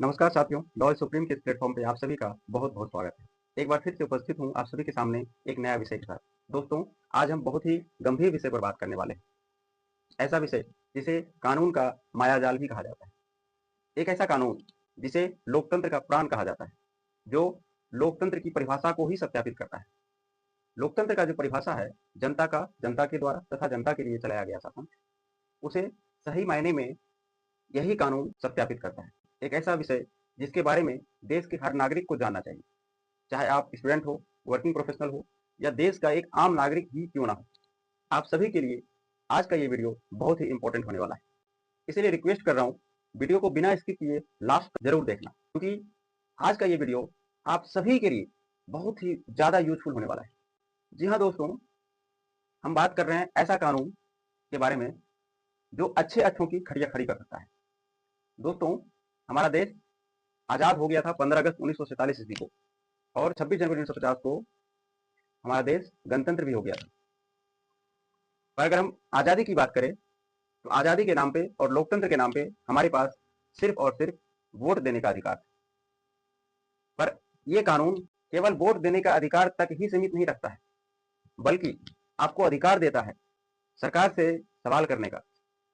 नमस्कार साथियों, law supreme के इस प्लेटफॉर्म पे आप सभी का बहुत बहुत स्वागत है। एक बार फिर से उपस्थित हूँ आप सभी के सामने एक नया विषय के साथ। दोस्तों, आज हम बहुत ही गंभीर विषय पर बात करने वाले हैं। ऐसा विषय जिसे कानून का मायाजाल भी कहा जाता है। एक ऐसा कानून जिसे लोकतंत्र का प्राण कहा जाता है, जो लोकतंत्र की परिभाषा को ही सत्यापित करता है। लोकतंत्र का जो परिभाषा है, जनता का, जनता के द्वारा तथा जनता के लिए चलाया गया शासन, उसे सही मायने में यही कानून सत्यापित करता है। एक ऐसा विषय जिसके बारे में देश के हर नागरिक को जानना चाहिए, चाहे आप स्टूडेंट हो, वर्किंग प्रोफेशनल हो या देश का एक आम नागरिक ही क्यों ना हो। आप सभी के लिए आज का ये वीडियो बहुत ही इंपॉर्टेंट होने वाला है। इसलिए रिक्वेस्ट कर रहा हूँ, वीडियो को बिना स्किप किए लास्ट तक जरूर देखना, क्योंकि आज का ये वीडियो आप सभी के लिए बहुत ही ज़्यादा यूजफुल होने वाला है। जी हाँ दोस्तों, हम बात कर रहे हैं ऐसा कानून के बारे में जो अच्छे अच्छों की खड़िया खड़ी कर सकता है। दोस्तों, हमारा देश आज़ाद हो गया था 15 अगस्त 1947 ईस्वी को, और 26 जनवरी 1950 को हमारा देश गणतंत्र भी हो गया था। पर अगर हम आज़ादी की बात करें तो आज़ादी के नाम पे और लोकतंत्र के नाम पे हमारे पास सिर्फ और सिर्फ वोट देने का अधिकार है। पर यह कानून केवल वोट देने का अधिकार तक ही सीमित नहीं रखता है, बल्कि आपको अधिकार देता है सरकार से सवाल करने का,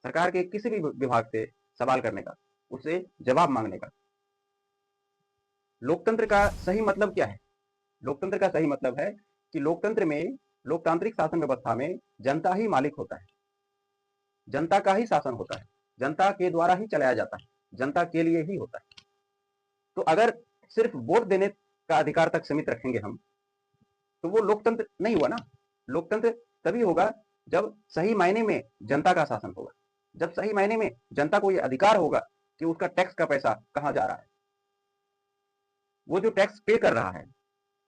सरकार के किसी भी विभाग से सवाल करने का, उससे जवाब मांगने का। लोकतंत्र का सही मतलब क्या है? लोकतंत्र का सही मतलब है कि लोकतंत्र में, लोकतांत्रिक शासन व्यवस्था में जनता ही मालिक होता है, जनता का ही शासन होता है, जनता के द्वारा ही चलाया जाता है, जनता के लिए ही होता है। तो अगर सिर्फ वोट देने का अधिकार तक सीमित रखेंगे हम, तो वो लोकतंत्र नहीं हुआ ना। लोकतंत्र तभी होगा जब सही मायने में जनता का शासन होगा, जब सही मायने में जनता को यह अधिकार होगा कि उसका टैक्स का पैसा कहाँ जा रहा है, वो जो टैक्स पे कर रहा है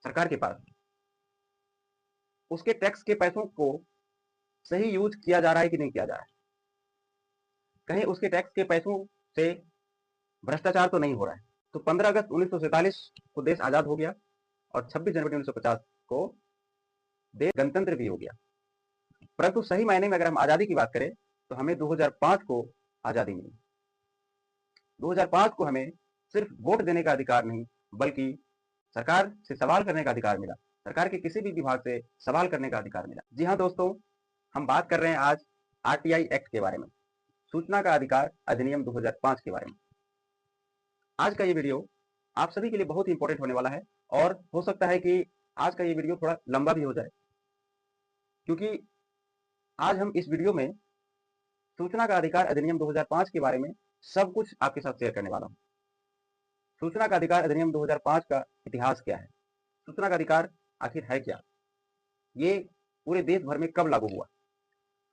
सरकार के पास, उसके टैक्स के पैसों को सही यूज किया जा रहा है कि नहीं किया जा रहा है, कहीं उसके टैक्स के पैसों से भ्रष्टाचार तो नहीं हो रहा है। तो 15 अगस्त 1947 को देश आजाद हो गया और 26 जनवरी 1950 को देश गणतंत्र भी हो गया। परंतु सही मायने में अगर हम आजादी की बात करें तो हमें 2005 को आजादी मिली। 2005 को हमें सिर्फ वोट देने का अधिकार नहीं, बल्कि सरकार से सवाल करने का अधिकार मिला, सरकार के किसी भी विभाग से सवाल करने का अधिकार मिला। जी हाँ दोस्तों, हम बात कर रहे हैं आज आरटीआई एक्ट के बारे में, सूचना का अधिकार अधिनियम 2005 के बारे में। आज का ये वीडियो आप सभी के लिए बहुत ही इंपॉर्टेंट होने वाला है, और हो सकता है कि आज का ये वीडियो थोड़ा लंबा भी हो जाए, क्योंकि आज हम इस वीडियो में सूचना का अधिकार अधिनियम 2005 के बारे में सब कुछ आपके साथ शेयर करने वाला हूँ। सूचना का अधिकार अधिनियम 2005 का इतिहास क्या है, सूचना का अधिकार आखिर है क्या, ये पूरे देश भर में कब लागू हुआ,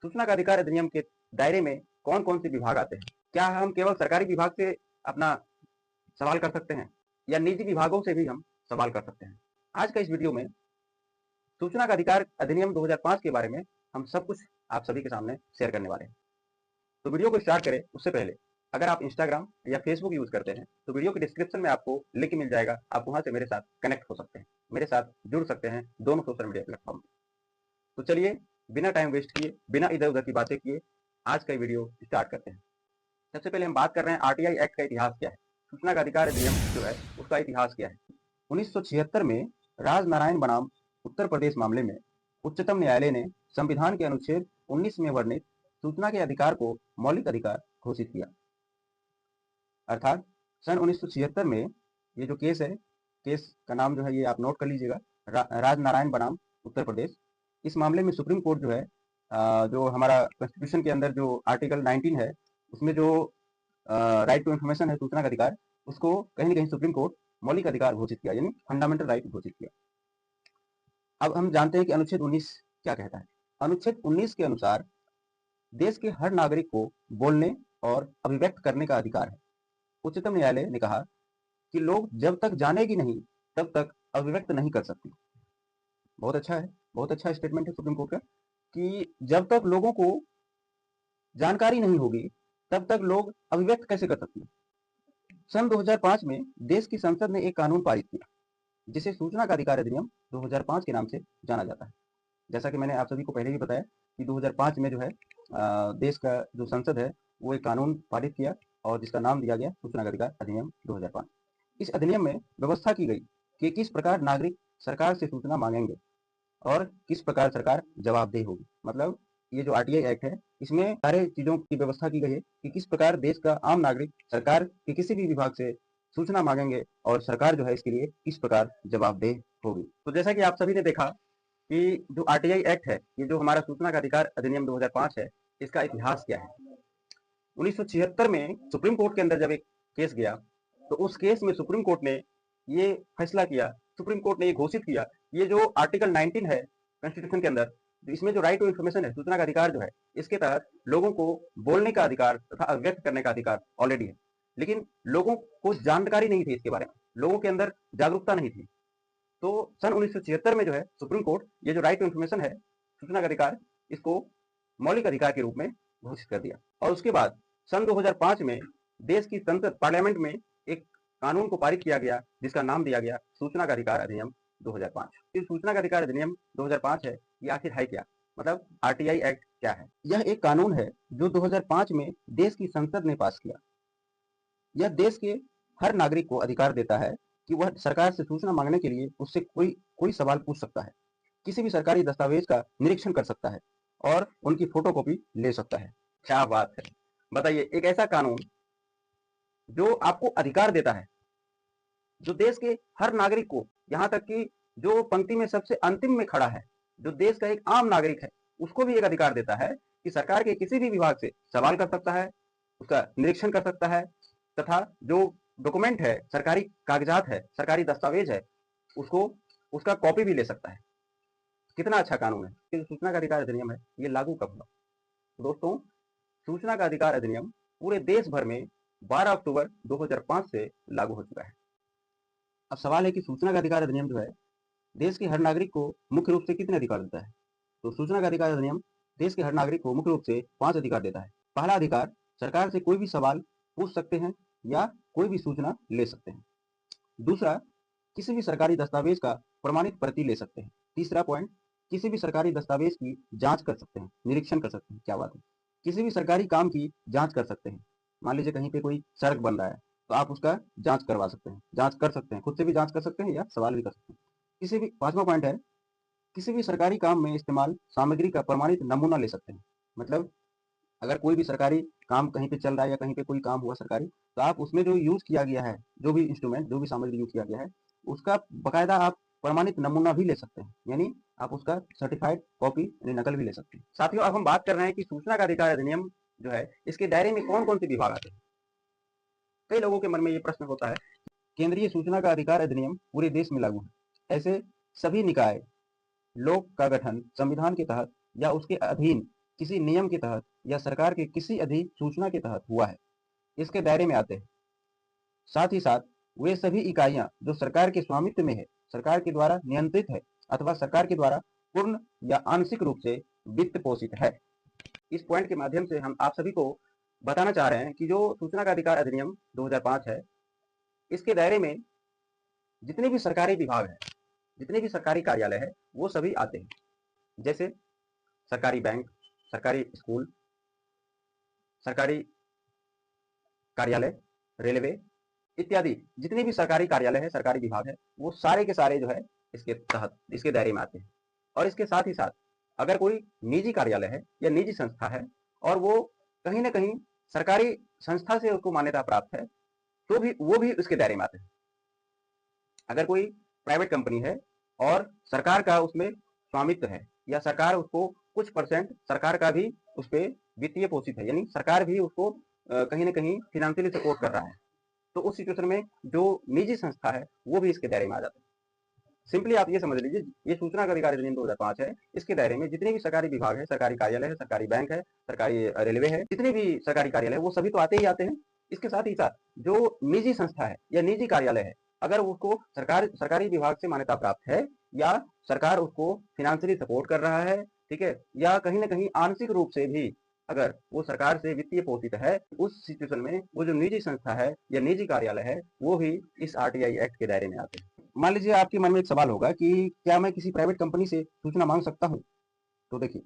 सूचना का अधिकार अधिनियम के दायरे में कौन कौन से विभाग आते हैं, क्या हम केवल सरकारी विभाग से अपना सवाल कर सकते हैं या निजी विभागों से भी हम सवाल कर सकते हैं। आज का इस वीडियो में सूचना का अधिकार अधिनियम 2005 के बारे में हम सब कुछ आप सभी के सामने शेयर करने वाले हैं। तो वीडियो को स्टार्ट करें उससे पहले, अगर आप इंस्टाग्राम या फेसबुक यूज करते हैं तो वीडियो के डिस्क्रिप्शन में आपको लिंक मिल जाएगा, आप वहां से मेरे साथ कनेक्ट हो सकते हैं, मेरे साथ जुड़ सकते हैं दोनों सोशल मीडिया प्लेटफॉर्म पर। तो चलिए बिना टाइम वेस्ट किए, बिना इधर उधर की बातें किए आज का वीडियो स्टार्ट करते हैं। सबसे पहले हम बात कर रहे हैं आरटीआई एक्ट का इतिहास क्या है, सूचना का अधिकार अधिनियम जो है उसका इतिहास क्या है। 1976 में राजनारायण बनाम उत्तर प्रदेश मामले में उच्चतम न्यायालय ने संविधान के अनुच्छेद 19 में वर्णित सूचना के अधिकार को मौलिक अधिकार घोषित किया। अर्थात सन 1976 में ये जो केस है, केस का नाम जो है ये आप नोट कर लीजिएगा, राजनारायण बनाम उत्तर प्रदेश। इस मामले में सुप्रीम कोर्ट जो है, जो हमारा कॉन्स्टिट्यूशन के अंदर जो आर्टिकल 19 है, उसमें जो राइट टू इन्फॉर्मेशन है, सूचना का अधिकार, उसको कहीं ना कहीं सुप्रीम कोर्ट मौलिक अधिकार घोषित किया, यानी फंडामेंटल राइट घोषित किया। अब हम जानते हैं कि अनुच्छेद 19 क्या कहता है। अनुच्छेद 19 के अनुसार देश के हर नागरिक को बोलने और अभिव्यक्त करने का अधिकार है। उच्चतम न्यायालय ने कहा कि लोग जब तक जानेगी नहीं तब तक अभिव्यक्त नहीं कर सकते। बहुत अच्छा है, बहुत अच्छा स्टेटमेंट है सुप्रीम कोर्ट का, कि जब तक लोगों को जानकारी नहीं होगी तब तक लोग अभिव्यक्त कैसे कर सकते हैं। सन 2005 में देश की संसद ने एक कानून पारित किया जिसे सूचना का अधिकार अधिनियम 2005 के नाम से जाना जाता है। जैसा कि मैंने आप सभी को पहले भी बताया कि 2005 में जो है देश का जो संसद है वो एक कानून पारित किया, और जिसका नाम दिया गया सूचना का अधिकार अधिनियम 2005। इस अधिनियम में व्यवस्था की गई कि किस प्रकार नागरिक सरकार से सूचना मांगेंगे और किस प्रकार सरकार जवाबदेह होगी। मतलब ये जो आरटीआई एक्ट है, इसमें सारे चीजों की व्यवस्था की गई है कि किस प्रकार देश का आम नागरिक सरकार के किसी भी विभाग से सूचना मांगेंगे और सरकार जो है इसके लिए किस प्रकार जवाबदेह होगी। तो जैसा कि आप सभी ने देखा कि जो आरटीआई एक्ट है, ये जो हमारा सूचना का अधिकार अधिनियम 2005 है, इसका इतिहास क्या है। 1976 में सुप्रीम कोर्ट के अंदर जब एक केस गया, तो उस केस में सुप्रीम कोर्ट ने ये फैसला किया, सुप्रीम कोर्ट ने ये घोषित किया, ये जो आर्टिकल 19 है कॉन्स्टिट्यूशन के अंदर, इसमें जो राइट टू इन्फॉर्मेशन है, सूचना का अधिकार जो है, इसके तहत लोगों को बोलने का अधिकार तथा अभिव्यक्त करने का अधिकार ऑलरेडी है, लेकिन लोगों को जानकारी नहीं थी इसके बारे में, लोगों के अंदर जागरूकता नहीं थी। तो सन 1976 में जो है सुप्रीम कोर्ट ये जो राइट टू इन्फॉर्मेशन है, सूचना का अधिकार, इसको मौलिक अधिकार के रूप में घोषित कर दिया। और उसके बाद सन 2005 में देश की संसद पार्लियामेंट में एक कानून को पारित किया गया जिसका नाम दिया गया सूचना का अधिकार अधिनियम 2005। ये सूचना का अधिकार अधिनियम 2005 है, ये आखिर है क्या, मतलब आरटीआई एक्ट क्या है। यह एक कानून है जो 2005 में देश की संसद ने पास किया। यह देश के हर नागरिक को अधिकार देता है कि वह सरकार से सूचना मांगने के लिए उससे कोई सवाल पूछ सकता है, किसी भी सरकारी दस्तावेज का निरीक्षण कर सकता है और उनकी फोटोकॉपी ले सकता है। क्या बात है, बताइए, एक ऐसा कानून जो आपको अधिकार देता है, जो देश के हर नागरिक को, यहाँ तक कि जो पंक्ति में सबसे अंतिम में खड़ा है, जो देश का एक आम नागरिक है, उसको भी एक अधिकार देता है कि सरकार के किसी भी विभाग से सवाल कर सकता है, उसका निरीक्षण कर सकता है, तथा जो डॉक्यूमेंट है, सरकारी कागजात है, सरकारी दस्तावेज है, उसका कॉपी भी ले सकता है। कितना अच्छा कानून है। कि सूचना का अधिकार अधिनियम है, ये लागू कब हुआ? दोस्तों, सूचना का अधिकार अधिनियम पूरे देश भर में 12 अक्टूबर 2005 से लागू हो चुका है। अब सवाल है कि सूचना का अधिकार अधिनियम जो है देश के हर नागरिक को मुख्य रूप से कितने अधिकार देता है? तो सूचना का अधिकार अधिनियम देश के हर नागरिक को मुख्य रूप से 5 अधिकार देता है। पहला अधिकार, सरकार से कोई भी सवाल पूछ सकते हैं या कोई भी सूचना ले सकते हैं। दूसरा, किसी भी सरकारी दस्तावेज का प्रमाणित प्रति ले सकते हैं। तीसरा पॉइंट, किसी भी सरकारी दस्तावेज की जांच कर सकते हैं, निरीक्षण कर सकते हैं। क्या बात है। किसी भी सरकारी काम की जांच कर सकते हैं। मान लीजिए कहीं पे कोई सड़क बन रहा है तो आप उसका जांच करवा सकते हैं, जांच कर सकते हैं, खुद से भी जांच कर सकते हैं या सवाल भी कर सकते हैं। किसी भी, पांचवा पॉइंट है, किसी भी सरकारी काम में इस्तेमाल सामग्री का प्रमाणित नमूना ले सकते हैं। मतलब अगर कोई भी सरकारी काम कहीं पे चल रहा है या कहीं पे कोई काम हुआ सरकारी, तो आप उसमें जो यूज किया गया है, जो भी इंस्ट्रूमेंट, जो भी सामग्री यूज किया गया है, उसका बकायदा आप प्रमाणित नमूना भी ले सकते हैं, यानी आप उसका सर्टिफाइड कॉपी यानी नकल भी ले सकते हैं। साथियों, अब हम बात कर रहे हैं कि सूचना का अधिकार अधिनियम जो है, इसके दायरे में कौन कौन से विभाग आते हैं। कई लोगों के मन में ये प्रश्न होता है, केंद्रीय सूचना का अधिकार अधिनियम पूरे देश में लागू है। ऐसे सभी निकाय, लोक का गठन संविधान के तहत या उसके अधीन किसी नियम के तहत या सरकार के किसी अधिसूचना के तहत हुआ है, इसके दायरे में आते हैं। साथ ही साथ वे सभी इकाइयां जो सरकार के स्वामित्व में है, सरकार के द्वारा नियंत्रित है अथवा सरकार के द्वारा पूर्ण या आंशिक रूप से वित्त पोषित है। इस पॉइंट के माध्यम से हम आप सभी को बताना चाह रहे हैं कि जो सूचना का अधिकार अधिनियम 2005 है, इसके दायरे में जितने भी सरकारी विभाग है, जितने भी सरकारी कार्यालय है, वो सभी आते हैं। जैसे सरकारी बैंक, सरकारी स्कूल, सरकारी कार्यालय, रेलवे इत्यादि जितने भी सरकारी कार्यालय है, सरकारी विभाग है, वो सारे के सारे जो है इसके तहत, इसके दायरे में आते हैं। और इसके साथ ही साथ अगर कोई निजी कार्यालय है या निजी संस्था है और वो कहीं ना कहीं सरकारी संस्था से उसको मान्यता प्राप्त है, तो भी वो भी उसके दायरे में आते हैं। अगर कोई प्राइवेट कंपनी है और सरकार का उसमें स्वामित्व है या सरकार उसको कुछ परसेंट सरकार का भी उस पर वित्तीय पोषित है, यानी सरकार भी उसको कहीं ना कहीं फिनेंशियली सपोर्ट कर रहा है, तो उस सिचुएशन में जो निजी संस्था है वो भी इसके दायरे में आ जाता है। सिंपली आप ये समझ लीजिए, ये सूचना का अधिकार अधिनियम 2005 है, इसके दायरे में जितने भी सरकारी विभाग है, सरकारी कार्यालय है, सरकारी बैंक है, सरकारी रेलवे है, जितने भी सरकारी कार्यालय है, वो सभी तो आते ही आते हैं। इसके साथ ही साथ जो निजी संस्था है या निजी कार्यालय है, अगर उसको सरकारी विभाग से मान्यता प्राप्त है या सरकार उसको फिनेंशियली सपोर्ट कर रहा है, ठीक है, या कहीं ना कहीं आंशिक रूप से भी अगर वो सरकार से वित्तीय पोषित है, उस सिचुएशन में वो जो निजी संस्था है या निजी कार्यालय है, वो भी इस आरटीआई एक्ट के दायरे में आते हैं। मान लीजिए आपके मन में एक सवाल होगा कि क्या मैं किसी प्राइवेट कंपनी से सूचना मांग सकता हूं? तो देखिए,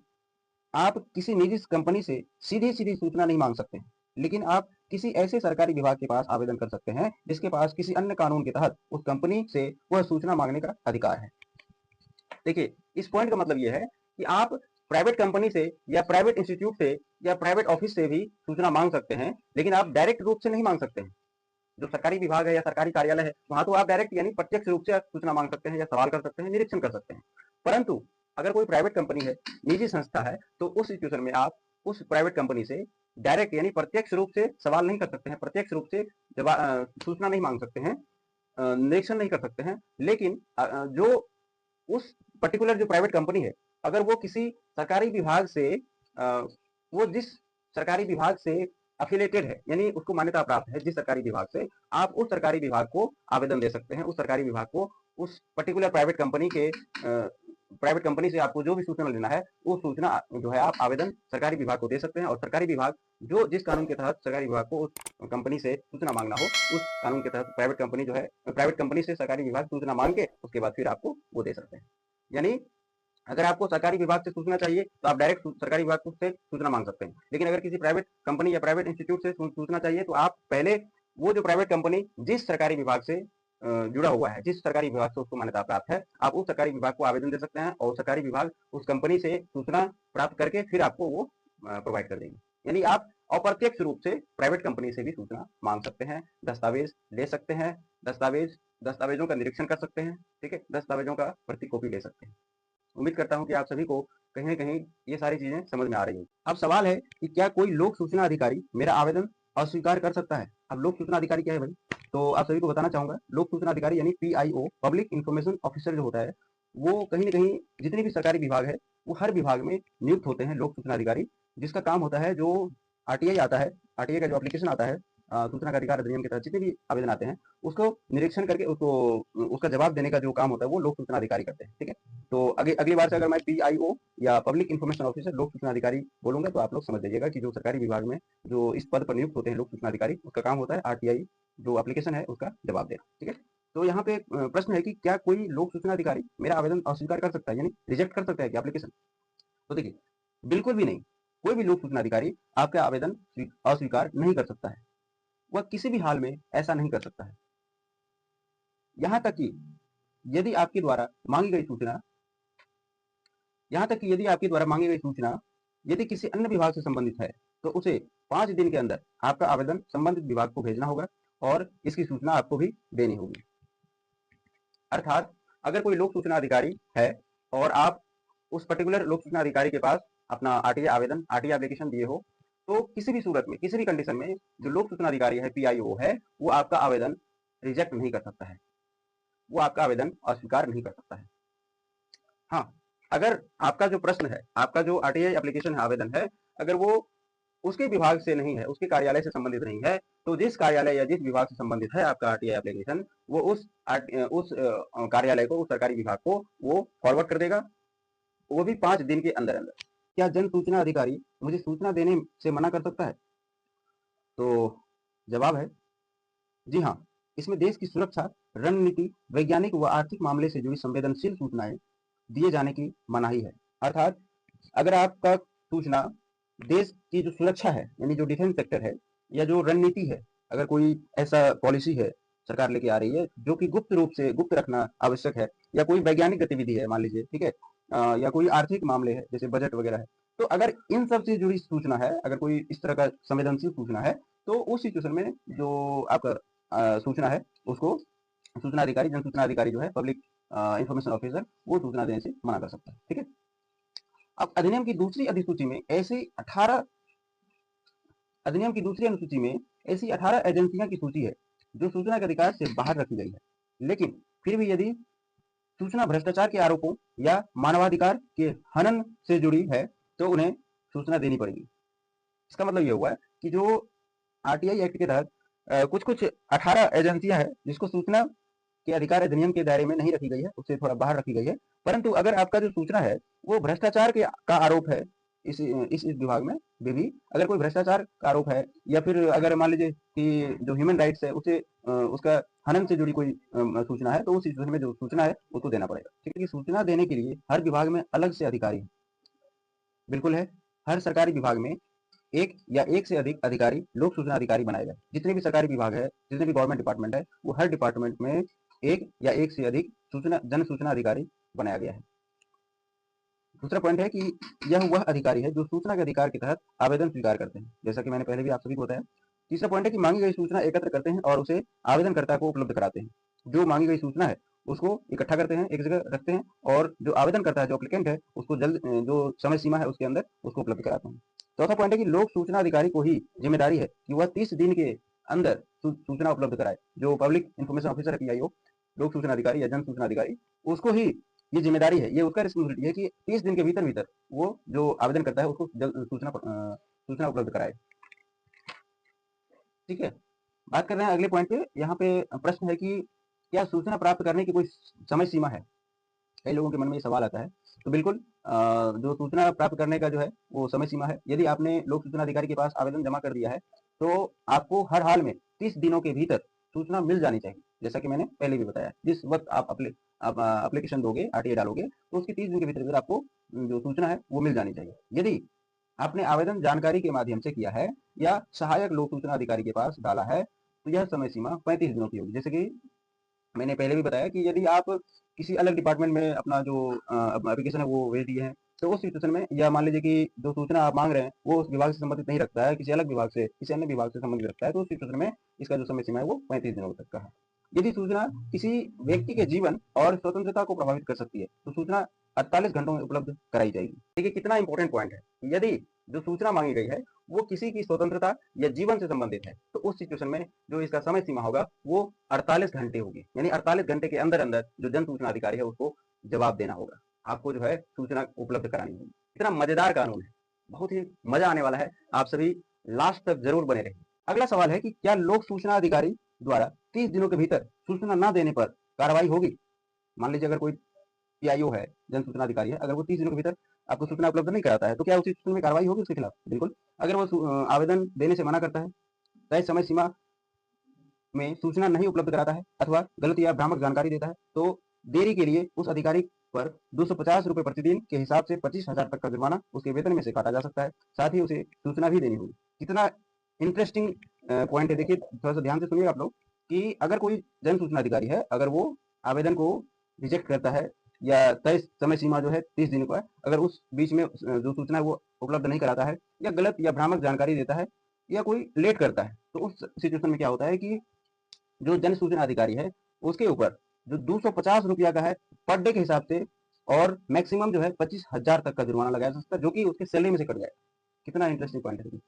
आप किसी निजी कंपनी से सीधी सीधी सूचना नहीं मांग सकते हैं। लेकिन आप किसी ऐसे सरकारी विभाग के पास आवेदन कर सकते हैं जिसके पास किसी अन्य कानून के तहत उस कंपनी से वह सूचना मांगने का अधिकार है। देखिए, इस पॉइंट का मतलब यह है कि आप प्राइवेट कंपनी से या प्राइवेट इंस्टीट्यूट से या प्राइवेट ऑफिस से भी सूचना मांग सकते हैं, लेकिन आप डायरेक्ट रूप से नहीं मांग सकते हैं। जो सरकारी विभाग है या सरकारी कार्यालय है, वहां तो आप डायरेक्ट यानी प्रत्यक्ष रूप से सूचना मांग सकते हैं या सवाल कर सकते हैं, निरीक्षण कर सकते हैं। परंतु अगर कोई प्राइवेट कंपनी है, निजी संस्था है, तो उस सिचुएशन में आप उस प्राइवेट कंपनी से डायरेक्ट यानी प्रत्यक्ष रूप से सवाल नहीं कर सकते हैं, प्रत्यक्ष रूप से सूचना नहीं मांग सकते हैं, निरीक्षण नहीं कर सकते हैं। लेकिन जो उस पर्टिकुलर जो प्राइवेट कंपनी है, अगर वो किसी सरकारी विभाग से वो जिस सरकारी विभाग से एफिलिएटेड है, यानी उसको मान्यता प्राप्त है जिस सरकारी विभाग से, आप उस सरकारी विभाग को आवेदन दे सकते हैं। उस सरकारी विभाग को उस पर्टिकुलर प्राइवेट कंपनी से आपको जो भी सूचना लेना है, वो सूचना जो है आप आवेदन सरकारी विभाग को दे सकते हैं, और सरकारी विभाग जो जिस कानून के तहत सरकारी विभाग को उस कंपनी से सूचना मांगना हो, उस कानून के तहत प्राइवेट कंपनी से सरकारी विभाग सूचना मांग के उसके बाद फिर आपको वो दे सकते हैं। यानी अगर आपको सरकारी विभाग से सूचना चाहिए तो आप डायरेक्ट सरकारी विभाग से सूचना मांग सकते हैं, लेकिन अगर किसी प्राइवेट कंपनी या प्राइवेट इंस्टीट्यूट से सूचना चाहिए तो आप पहले वो जो प्राइवेट कंपनी जिस सरकारी विभाग से जुड़ा हुआ है, जिस सरकारी विभाग से उसको मान्यता प्राप्त है, आप उस सरकारी विभाग को आवेदन दे सकते हैं, और सरकारी विभाग उस कंपनी से सूचना प्राप्त करके फिर आपको वो प्रोवाइड कर देंगे। यानी आप अप्रत्यक्ष रूप से प्राइवेट कंपनी से भी सूचना मांग सकते हैं, दस्तावेज ले सकते हैं, दस्तावेजों का निरीक्षण कर सकते हैं, ठीक है, दस्तावेजों का प्रति कॉपी ले सकते हैं। उम्मीद करता हूं कि आप सभी को कहीं न कहीं ये सारी चीजें समझ में आ रही हैं। अब सवाल है कि क्या कोई लोक सूचना अधिकारी मेरा आवेदन अस्वीकार कर सकता है? अब लोक सूचना अधिकारी क्या है भाई? तो आप सभी को बताना चाहूंगा, लोक सूचना अधिकारी यानी पीआईओ, पब्लिक इंफॉर्मेशन ऑफिसर जो होता है, वो कहीं न कहीं जितने भी सरकारी विभाग है, वो हर विभाग में नियुक्त होते हैं लोक सूचना अधिकारी, जिसका काम होता है जो आरटीआई आता है, आरटीआई का जो एप्लीकेशन आता है, सूचना का अधिकार अधिनियम के तहत जितने भी आवेदन आते हैं, उसको निरीक्षण करके उसका जवाब देने का जो काम होता है वो लोक सूचना अधिकारी करते हैं, ठीक है। तो अगली बार से अगर मैं पीआईओ या पब्लिक इंफॉर्मेशन ऑफिसर लोक सूचना अधिकारी बोलूंगा तो आप लोग समझ लीजिएगा कि जो सरकारी विभाग में जो इस पद पर नियुक्त होते हैं लोक सूचना अधिकारी, उसका काम होता है आरटीआई जो एप्लीकेशन है उसका जवाब देना, ठीक है। तो यहाँ पे प्रश्न है कि क्या कोई लोक सूचना अधिकारी मेरा आवेदन अस्वीकार कर सकता है, यानी रिजेक्ट कर सकता है कि एप्लीकेशन? तो देखिए, बिल्कुल भी नहीं। कोई भी लोक सूचना अधिकारी आपका आवेदन अस्वीकार नहीं कर सकता है, वह किसी भी हाल में ऐसा नहीं कर सकता है। यहां तक कि यदि आपके द्वारा मांगी गई सूचना यदि किसी अन्य विभाग से संबंधित है, तो उसे 5 दिन के अंदर आपका आवेदन संबंधित विभाग को भेजना होगा और इसकी सूचना आपको भी देनी होगी। अर्थात अगर कोई लोक सूचना अधिकारी है और आप उस पर्टिकुलर लोक सूचना अधिकारी के पास अपना आरटीआई एप्लीकेशन दिए हो, तो किसी भी सूरत में, किसी भी कंडीशन में जो लोक सूचना अधिकारी है, पीआईओ है, वो आपका आवेदन रिजेक्ट नहीं कर सकता है, वो आपका आवेदन अस्वीकार नहीं कर सकता है। हाँ, अगर आपका जो प्रश्न है, आपका जो आरटीआई एप्लीकेशन है, आवेदन है, अगर वो उसके विभाग से नहीं है, उसके कार्यालय से संबंधित नहीं है, तो जिस कार्यालय या जिस विभाग से संबंधित है आपका आरटीआई एप्लीकेशन, वो उस कार्यालय को, उस सरकारी विभाग को वो फॉरवर्ड कर देगा, वो भी 5 दिन के अंदर अंदर। क्या जन सूचना अधिकारी मुझे सूचना देने से मना कर सकता है? तो जवाब है जी हाँ। इसमें देश की सुरक्षा, रणनीति, वैज्ञानिक व आर्थिक मामले से जुड़ी संवेदनशील सूचनाएं दिए जाने की मनाही है। अर्थात अगर आपका सूचना देश की जो सुरक्षा है, यानी जो डिफेंस सेक्टर है या जो रणनीति है, अगर कोई ऐसा पॉलिसी है सरकार लेके आ रही है जो कि गुप्त रूप से गुप्त रखना आवश्यक है, या कोई वैज्ञानिक गतिविधि है मान लीजिए, ठीक है, या कोई आर्थिक मामले है जैसे बजट वगैरह है, तो अगर इन सब से जुड़ी सूचना है, अगर कोई इस तरह का संवेदनशील सूचना है, तो उस सिचुएशन में जो आपका सूचना है उसको सूचना अधिकारी, जन सूचना अधिकारी जो है, पब्लिक इंफॉर्मेशन ऑफिसर, वो सूचना देने से मना कर सकता है, ठीक है। अब अधिनियम की दूसरी अनुसूची में ऐसी 18 एजेंसियां की सूची है जो सूचना के अधिकार से बाहर रखी गई है, लेकिन फिर भी यदि सूचना भ्रष्टाचार के आरोपों या मानवाधिकार के हनन से जुड़ी है तो उन्हें सूचना देनी पड़ेगी। इसका मतलब यह हुआ है कि जो आरटीआई एक्ट के तहत कुछ 18 एजेंसियां हैं जिसको सूचना के अधिकार अधिनियम के दायरे में नहीं रखी गई है, उससे थोड़ा बाहर रखी गई है, परंतु अगर आपका जो सूचना है वो भ्रष्टाचार का आरोप है, इस विभाग में भी अगर कोई भ्रष्टाचार का आरोप है, या फिर अगर मान लीजिए कि जो ह्यूमन राइट्स है उसे उसका हनन से जुड़ी कोई सूचना है, तो उस सिचुएशन में जो सूचना है उसको देना पड़ेगा, ठीक है। कि सूचना देने के लिए हर विभाग में अलग से अधिकारी है, बिल्कुल है, हर सरकारी विभाग में एक या एक से अधिक अधिकारी लोक सूचना अधिकारी बनाए गए। जितने भी सरकारी विभाग है, जितने भी गवर्नमेंट डिपार्टमेंट है, वो हर डिपार्टमेंट में एक या एक से अधिक जन सूचना अधिकारी बनाया गया है। दूसरा पॉइंट है कि यह वह अधिकारी है जो सूचना के अधिकार के तहत आवेदन स्वीकार करते हैं, जैसा कि मैंने पहले भी आप सभी को बताया। तीसरा पॉइंट है कि मांगी गई सूचना एकत्र करते हैं और उसे आवेदनकर्ता को उपलब्ध कराते हैं। जो मांगी गई सूचना है उसको इकट्ठा करते हैं, एक जगह रखते हैं और जो आवेदन करता है, जो एप्लीकेंट है, उसको जल्द जो समय सीमा है उसके अंदर उसको उपलब्ध कराते हैं। चौथा पॉइंट है कि लोक सूचना अधिकारी को ही जिम्मेदारी है कि वह 30 दिन के अंदर सूचना उपलब्ध कराए। जो पब्लिक इन्फॉर्मेशन ऑफिसर है, पीआईओ, लोक सूचना अधिकारी या जन सूचना अधिकारी, उसको ही ये जिम्मेदारी है, ये उसका रिस्पॉन्सिबिलिटी है कि 30 दिन के भीतर भीतर वो जो आवेदन करता है उसको सूचना उपलब्ध कराए। ठीक है, बात कर रहे हैं अगले पॉइंट पे। यहाँ पे प्रश्न है कि क्या सूचना प्राप्त करने की कोई समय सीमा है? कई लोगों के मन में ये सवाल आता है। तो बिल्कुल जो सूचना प्राप्त करने का जो है वो समय सीमा है। यदि आपने लोक सूचना अधिकारी के पास आवेदन जमा कर दिया है तो आपको हर हाल में 30 दिनों के भीतर सूचना मिल जानी चाहिए। जैसा कि मैंने पहले भी बताया, जिस वक्त आप एप्लीकेशन दोगे, आरटीआई डालोगे, तो उसकी 30 दिन के भीतर आपको जो सूचना है वो मिल जानी चाहिए। यदि आपने आवेदन जानकारी के माध्यम से किया है या सहायक लोक सूचना अधिकारी के पास डाला है तो यह समय सीमा 35 दिनों की होगी। जैसे कि मैंने पहले भी बताया कि यदि आप किसी अलग डिपार्टमेंट में अपना जो एप्लीकेशन है वो भेज दिए हैं, तो उस सिचुएशन में, या मान लीजिए कि जो सूचना आप मांग रहे हैं वो उस विभाग से संबंधित नहीं रखता है, किसी अलग विभाग से, किसी अन्य विभाग से संबंधित रखता है, तो उस सिचुएशन में इसका जो समय सीमा है वो 35 दिनों तक का है। यदि सूचना किसी व्यक्ति के जीवन और स्वतंत्रता को प्रभावित कर सकती है तो सूचना 48 घंटों में उपलब्ध कराई जाएगी। देखिए कितना इंपॉर्टेंट पॉइंट है। यदि जो सूचना मांगी गई है वो किसी की स्वतंत्रता या जीवन से संबंधित है तो उस सिचुएशन में जो इसका समय सीमा होगा वो 48 घंटे होगी। यानी 48 घंटे के अंदर अंदर जो जन सूचना अधिकारी है उसको जवाब देना होगा, आपको जो है सूचना उपलब्ध करानी होगी। इतना मजेदार कानून है, बहुत ही मजा आने वाला है। आप सभी लास्ट तक जरूर बने रहिए। अगला सवाल है कि क्या लोक सूचना अधिकारी द्वारा 30 दिनों के भीतर सूचना न देने पर कार्रवाई होगी? मान लीजिए अगर कोई पीआईओ है, जन सूचना अधिकारी है, अगर वो 30 दिनों के भीतर आपको सूचना उपलब्ध नहीं कराता है तो क्या उसी सूचना में कार्रवाई होगी उसके खिलाफ? बिल्कुल। अगर वो आवेदन देने से मना करता है, तय समय सीमा में सूचना नहीं उपलब्ध कराता है अथवा गलत या भ्रामक जानकारी देता है तो देरी के लिए उस अधिकारी पर 250 रुपए प्रतिदिन के हिसाब से 25,000 तक का जुर्माना उसके वेतन में से काटा जा सकता है। साथ ही उसे सूचना भी देनी होगी। कितना इंटरेस्टिंग पॉइंट है। देखिए थोड़ा सा ध्यान से सुनिएगा आप लोग कि अगर कोई जन सूचना अधिकारी है, अगर वो आवेदन को रिजेक्ट करता है या तय समय सीमा जो है 30 दिन का, अगर उस बीच में जो सूचना है वो उपलब्ध नहीं कराता है या गलत या भ्रामक जानकारी देता है या कोई लेट करता है, तो उस सिचुएशन में क्या होता है कि जो जन सूचना अधिकारी है उसके ऊपर जो 250 रुपया का है पर डे के हिसाब से, और मैक्सिमम जो है 25,000 तक का जुर्माना लगाया जा सकता है, जो कि उसके सैलरी में से कट जाए। कितना इंटरेस्टिंग पॉइंट है।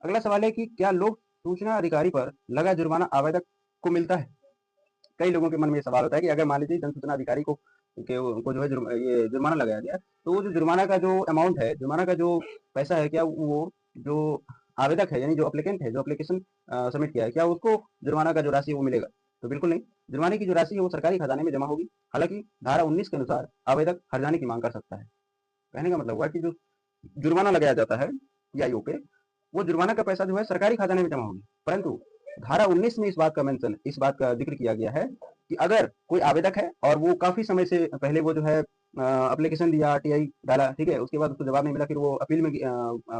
अगला सवाल है कि क्या लोक सूचना अधिकारी पर लगा जुर्माना आवेदक को मिलता है? कई लोगों के मन में ये सवाल होता है कि अगर मान लीजिए जन सूचना अधिकारी को जो है ये जुर्माना लगाया गया, तो वो जो जुर्माना का जो अमाउंट है, जुर्माना का जो पैसा है, क्या वो जो आवेदक है, यानी जो एप्लीकेंट है, जो एप्लीकेशन सबमिट किया है, क्या उसको जुर्माना का जो राशि है वो मिलेगा? तो बिल्कुल नहीं। जुर्माने की जो राशि है वो सरकारी खजाने में जमा होगी। हालांकि धारा 19 के अनुसार आवेदक हर्जाने की मांग कर सकता है। कहने का मतलब हुआ कि जो जुर्माना लगाया जाता है पीआईओ पे, वो जुर्माना का पैसा जो है सरकारी खजाने में जमा होगी। परंतु धारा 19 में इस बात का जिक्र किया गया है कि अगर कोई आवेदक है और वो काफी समय से पहले वो जो है एप्लीकेशन दिया, आरटीआई डाला, ठीक है, उसके बाद उसको जवाब नहीं मिला, फिर वो अपील में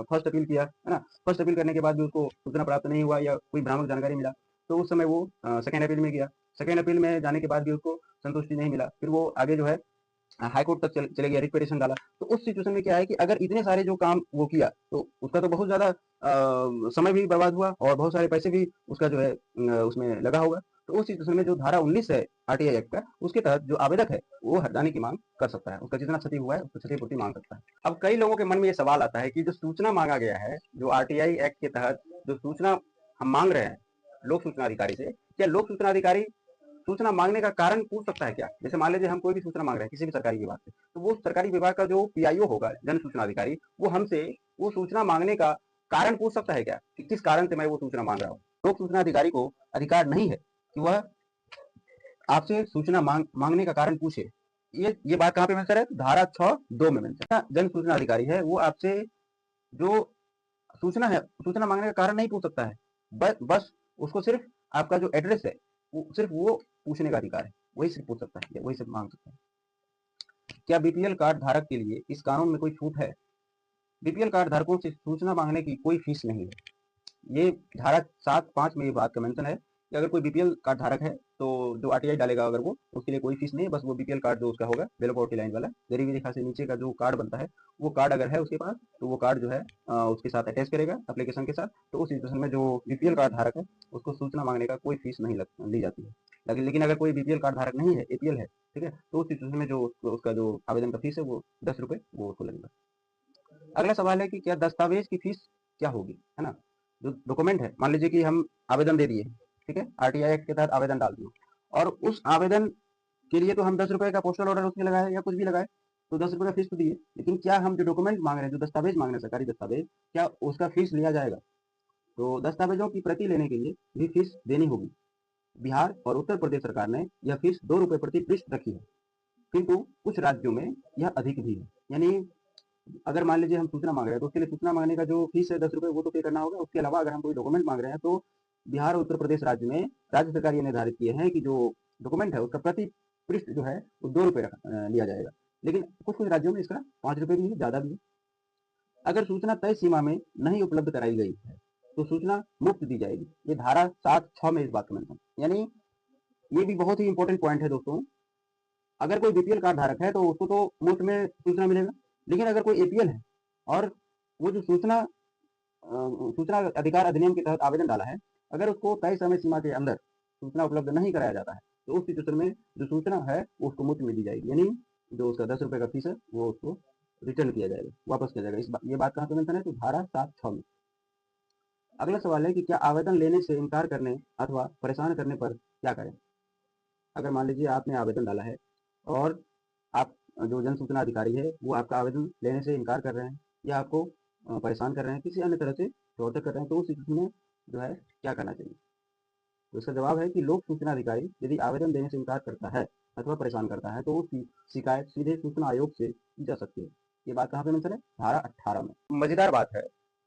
फर्स्ट अपील किया, है ना, फर्स्ट अपील करने के बाद भी उसको सूचना प्राप्त नहीं हुआ या कोई भ्रामक जानकारी मिला, तो उस समय वो सेकेंड अपील में गया। सेकेंड अपील में जाने के बाद भी उसको संतुष्टि नहीं मिला, फिर वो आगे जो है हाईकोर्ट तक चले गया, रिट पिटिशन डाला। तो उस सिचुएशन में क्या है कि अगर इतने सारे जो काम वो किया तो उसका तो बहुत ज्यादा समय भी बर्बाद हुआ और बहुत सारे पैसे भी उसका जो है उसमें लगा होगा। तो उस सिचुएशन में जो धारा 19 है आरटीआई एक्ट का, उसके तहत जो आवेदक है वो हर्जाने की मांग कर सकता है। उसका जितना क्षति हुआ है उसको क्षतिपूर्ति मांग सकता है। अब कई लोगों के मन में ये सवाल आता है कि जो सूचना मांगा गया है, जो आरटीआई एक्ट के तहत जो सूचना हम मांग रहे हैं लोक सूचना अधिकारी से, क्या लोक सूचना अधिकारी सूचना मांगने का कारण पूछ सकता है क्या? जैसे मान लीजिए हम कोई भी सूचना मांग रहे हैं किसी भी सरकारी विभाग से, तो वो सरकारी विभाग का जो पीआईओ होगा, जन सूचना अधिकारी, वो हमसे वो सूचना मांगने का कारण पूछ सकता है क्या कि किस कारण से मैं वो सूचना मांग रहा हूँ? लोक सूचना अधिकारी को अधिकार नहीं है कि वह आपसे सूचना मांगने का कारण पूछे। ये बात कहाँ पे मेंशन है? धारा 6(2) में मेंशन है। जन सूचना अधिकारी है वो आपसे जो सूचना है, सूचना मांगने का कारण नहीं पूछ सकता है, बस उसको सिर्फ आपका जो एड्रेस है सिर्फ वो पूछने का अधिकार है, वही सिर्फ पूछ सकता है, वही सिर्फ मांग सकता है। क्या बीपीएल कार्ड धारक के लिए इस कानून में कोई छूट है? बीपीएल कार्ड धारकों से सूचना मांगने की कोई फीस नहीं है। ये धारा 7(5) में ये बात का मेंशन है कि अगर कोई बीपीएल कार्ड धारक है तो जो आरटीआई डालेगा अगर वो, उसके लिए कोई फीस नहीं है। बस वो बीपीएल कार्ड जो उसका होगा बिलो पॉवर्टी लाइन वाला, गरीबी रेखा से नीचे का जो कार्ड बनता है, वो कार्ड अगर है उसके पास, तो वो कार्ड जो है उसके साथ अटैच करेगा एप्लीकेशन के साथ। तो उस सिचुएशन में जो बीपीएल कार्ड धारक है उसको सूचना मांगने का कोई फीस नहीं ली जाती है। लेकिन अगर कोई बीपीएल कार्ड धारक नहीं है, एपीएल है, ठीक है, तो उस सिचुएशन में जो उसका जो आवेदन का फीस है वो 10 रुपये वो उसको लगेगा। अगला सवाल है कि क्या दस्तावेज की फीस क्या होगी, है ना। जो डॉक्यूमेंट है, मान लीजिए कि हम आवेदन दे दिए, ठीक है, आरटीआई एक्ट के तहत आवेदन डाल दिए, और उस आवेदन के लिए तो हम 10 रुपए का पोस्टल ऑर्डर उसमें लगाए या कुछ भी लगाए, तो 10 रुपए का फीस तो दिए, लेकिन क्या हम जो डॉक्यूमेंट मांग रहे हैं, जो दस्तावेज मांग रहे हैं, सरकारी दस्तावेज, क्या उसका फीस लिया जाएगा? तो दस्तावेजों की प्रति लेने के लिए भी फीस देनी होगी। बिहार और उत्तर प्रदेश सरकार ने यह फीस 2 रुपए प्रति पृष्ठ रखी है, किंतु कुछ राज्यों में यह अधिक भी है। यानी अगर मान लीजिए हम सूचना मांग रहे हैं, तो उसके लिए सूचना मांगने का जो फीस है 10 रुपए, वो तो पे करना होगा। उसके अलावा अगर हम कोई डॉक्यूमेंट मांग रहे हैं, तो बिहार और उत्तर प्रदेश राज्य में राज्य सरकार ये निर्धारित किए हैं कि जो डॉक्यूमेंट है उसका प्रति पृष्ठ जो है वो 2 रुपए लिया जाएगा। लेकिन कुछ कुछ राज्यों में इसका 5 रुपए भी है, ज्यादा भी है। अगर सूचना तय सीमा में नहीं उपलब्ध कराई गई है तो सूचना मुफ्त दी जाएगी। ये धारा 7(6) में इस बात का मेंशन। यानी ये भी बहुत ही इंपॉर्टेंट पॉइंट है दोस्तों। अगर कोई बीपीएल कार्ड धारक है तो उसको तो मुफ्त में सूचना मिलेगा, लेकिन अगर कोई एपीएल है और वो जो सूचना अधिकार अधिनियम के तहत आवेदन डाला है, अगर उसको तय समय सीमा के अंदर सूचना उपलब्ध नहीं कराया जाता है, तो उस सिचुएशन में जो सूचना है वो उसको मुफ्त में दी जाएगी। यानी जो उसका 10 रुपए का फीस है वो उसको रिटर्न किया जाएगा, वापस किया जाएगा। ये बात कहाँ पे मेंशन है? तो धारा 7(6) में। अगला सवाल है कि क्या आवेदन लेने से इनकार करने अथवा परेशान करने पर क्या करें? अगर मान लीजिए आपने आवेदन डाला है और आप जो जन सूचना अधिकारी है वो आपका आवेदन लेने से इनकार कर रहे हैं या आपको परेशान कर रहे हैं, किसी अन्य तरह से टॉर्चर कर रहे हैं, तो उस स्थिति में जो है क्या करना चाहिए? तो इसका जवाब है कि लोक सूचना अधिकारी यदि आवेदन देने से इनकार करता है अथवा परेशान करता है तो उसकी शिकायत सीधे सूचना आयोग से की जा सकती है। ये बात कहाँ पे मेंशन है? धारा 18 में। मजेदार बात है,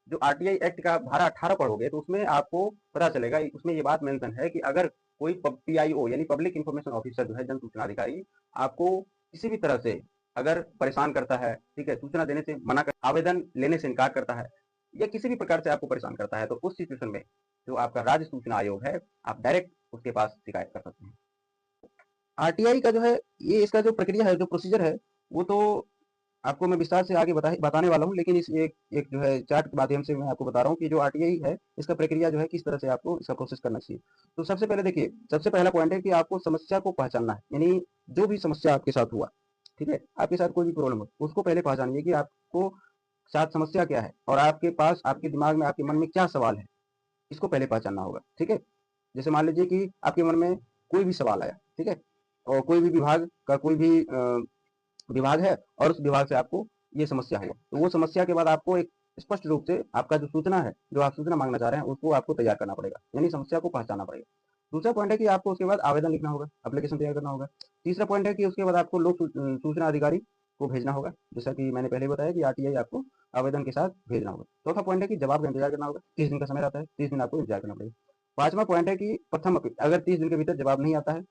जो आरटीआई एक्ट का धारा 18 पढ़ोगे तो उसमें आपको पता चलेगा, उसमें ये बात मेंशन है कि अगर कोई पीआईओ यानी पब्लिक इंफॉर्मेशन ऑफिसर जो है, जन सूचना अधिकारी, आपको किसी भी तरह से अगर परेशान करता है, ठीक है, सूचना देने से मना कर, आवेदन लेने से इनकार करता है या किसी भी प्रकार से आपको परेशान करता है, तो उस सिचुएशन में जो आपका राज्य सूचना आयोग है, आप डायरेक्ट उसके पास शिकायत कर सकते हैं। आरटीआई का जो है ये इसका जो प्रक्रिया है, जो प्रोसीजर है, वो तो आपको मैं विस्तार से आगे बताने वाला हूँ, लेकिन इस एक जो है चार्ट के माध्यम से मैं आपको बता रहा हूँ कि जो आरटीआई है इसका प्रक्रिया जो है किस तरह से आपको इसका प्रोसेस करना चाहिए। तो सबसे पहले देखिए, सबसे पहला पॉइंट है कि आपको समस्या को पहचानना है। यानी जो भी समस्या आपके साथ हुआ, ठीक है, आपके साथ कोई भी प्रॉब्लम हो, उसको पहले पहचानिए कि आपको साथ समस्या क्या है और आपके पास, आपके दिमाग में, आपके मन में क्या सवाल है, इसको पहले पहचानना होगा। ठीक है, जैसे मान लीजिए कि आपके मन में कोई भी सवाल आया, ठीक है, और कोई भी विभाग का कोई भी विभाग है और उस विभाग से आपको ये समस्या हुआ, तो वो समस्या के बाद आपको एक स्पष्ट रूप से आपका जो सूचना है, जो आप सूचना मांगना चाह रहे हैं, उसको आपको तैयार करना पड़ेगा, यानी समस्या को पहचानना पड़ेगा। दूसरा पॉइंट है कि आपको उसके बाद आवेदन लिखना होगा, एप्लीकेशन तैयार करना होगा। तीसरा पॉइंट है कि उसके बाद आपको लोक सूचना अधिकारी को भेजना होगा, जैसा कि मैंने पहले बताया कि आरटीआई आपको आवेदन के साथ भेजना होगा। चौथा पॉइंट है कि जवाब का इंतजार करना होगा, 30 दिन का समय रहता है, 30 दिन आपको इंतजार करना पड़ेगा। पांचवा पॉइंट है कि प्रथम अपील, अगर 30 दिन के भीतर जवाब नहीं आता है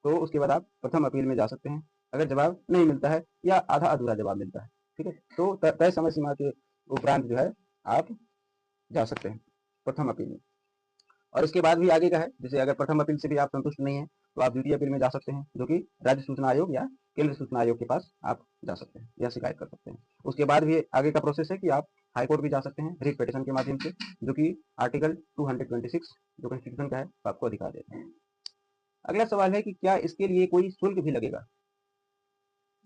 तो उसके बाद आप प्रथम अपील में जा सकते हैं। अगर जवाब नहीं मिलता है या आधा अधूरा जवाब मिलता है, ठीक है, तो तय समय सीमा के उपरांत जो है आप जा सकते हैं प्रथम अपील में। और इसके बाद भी आगे का है, जैसे अगर प्रथम अपील से भी आप संतुष्ट नहीं है तो आप द्वितीय अपील में जा सकते हैं, जो कि राज्य सूचना आयोग या केंद्र सूचना आयोग के पास आप जा सकते हैं या शिकायत कर सकते हैं। उसके बाद भी आगे का प्रोसेस है कि आप हाईकोर्ट भी जा सकते हैं रिट पिटीशन के माध्यम से, जो कि आर्टिकल 226 जो कॉन्स्टिट्यूशन का है आपको अधिकार देता है। अगला सवाल है कि क्या इसके लिए कोई शुल्क भी लगेगा?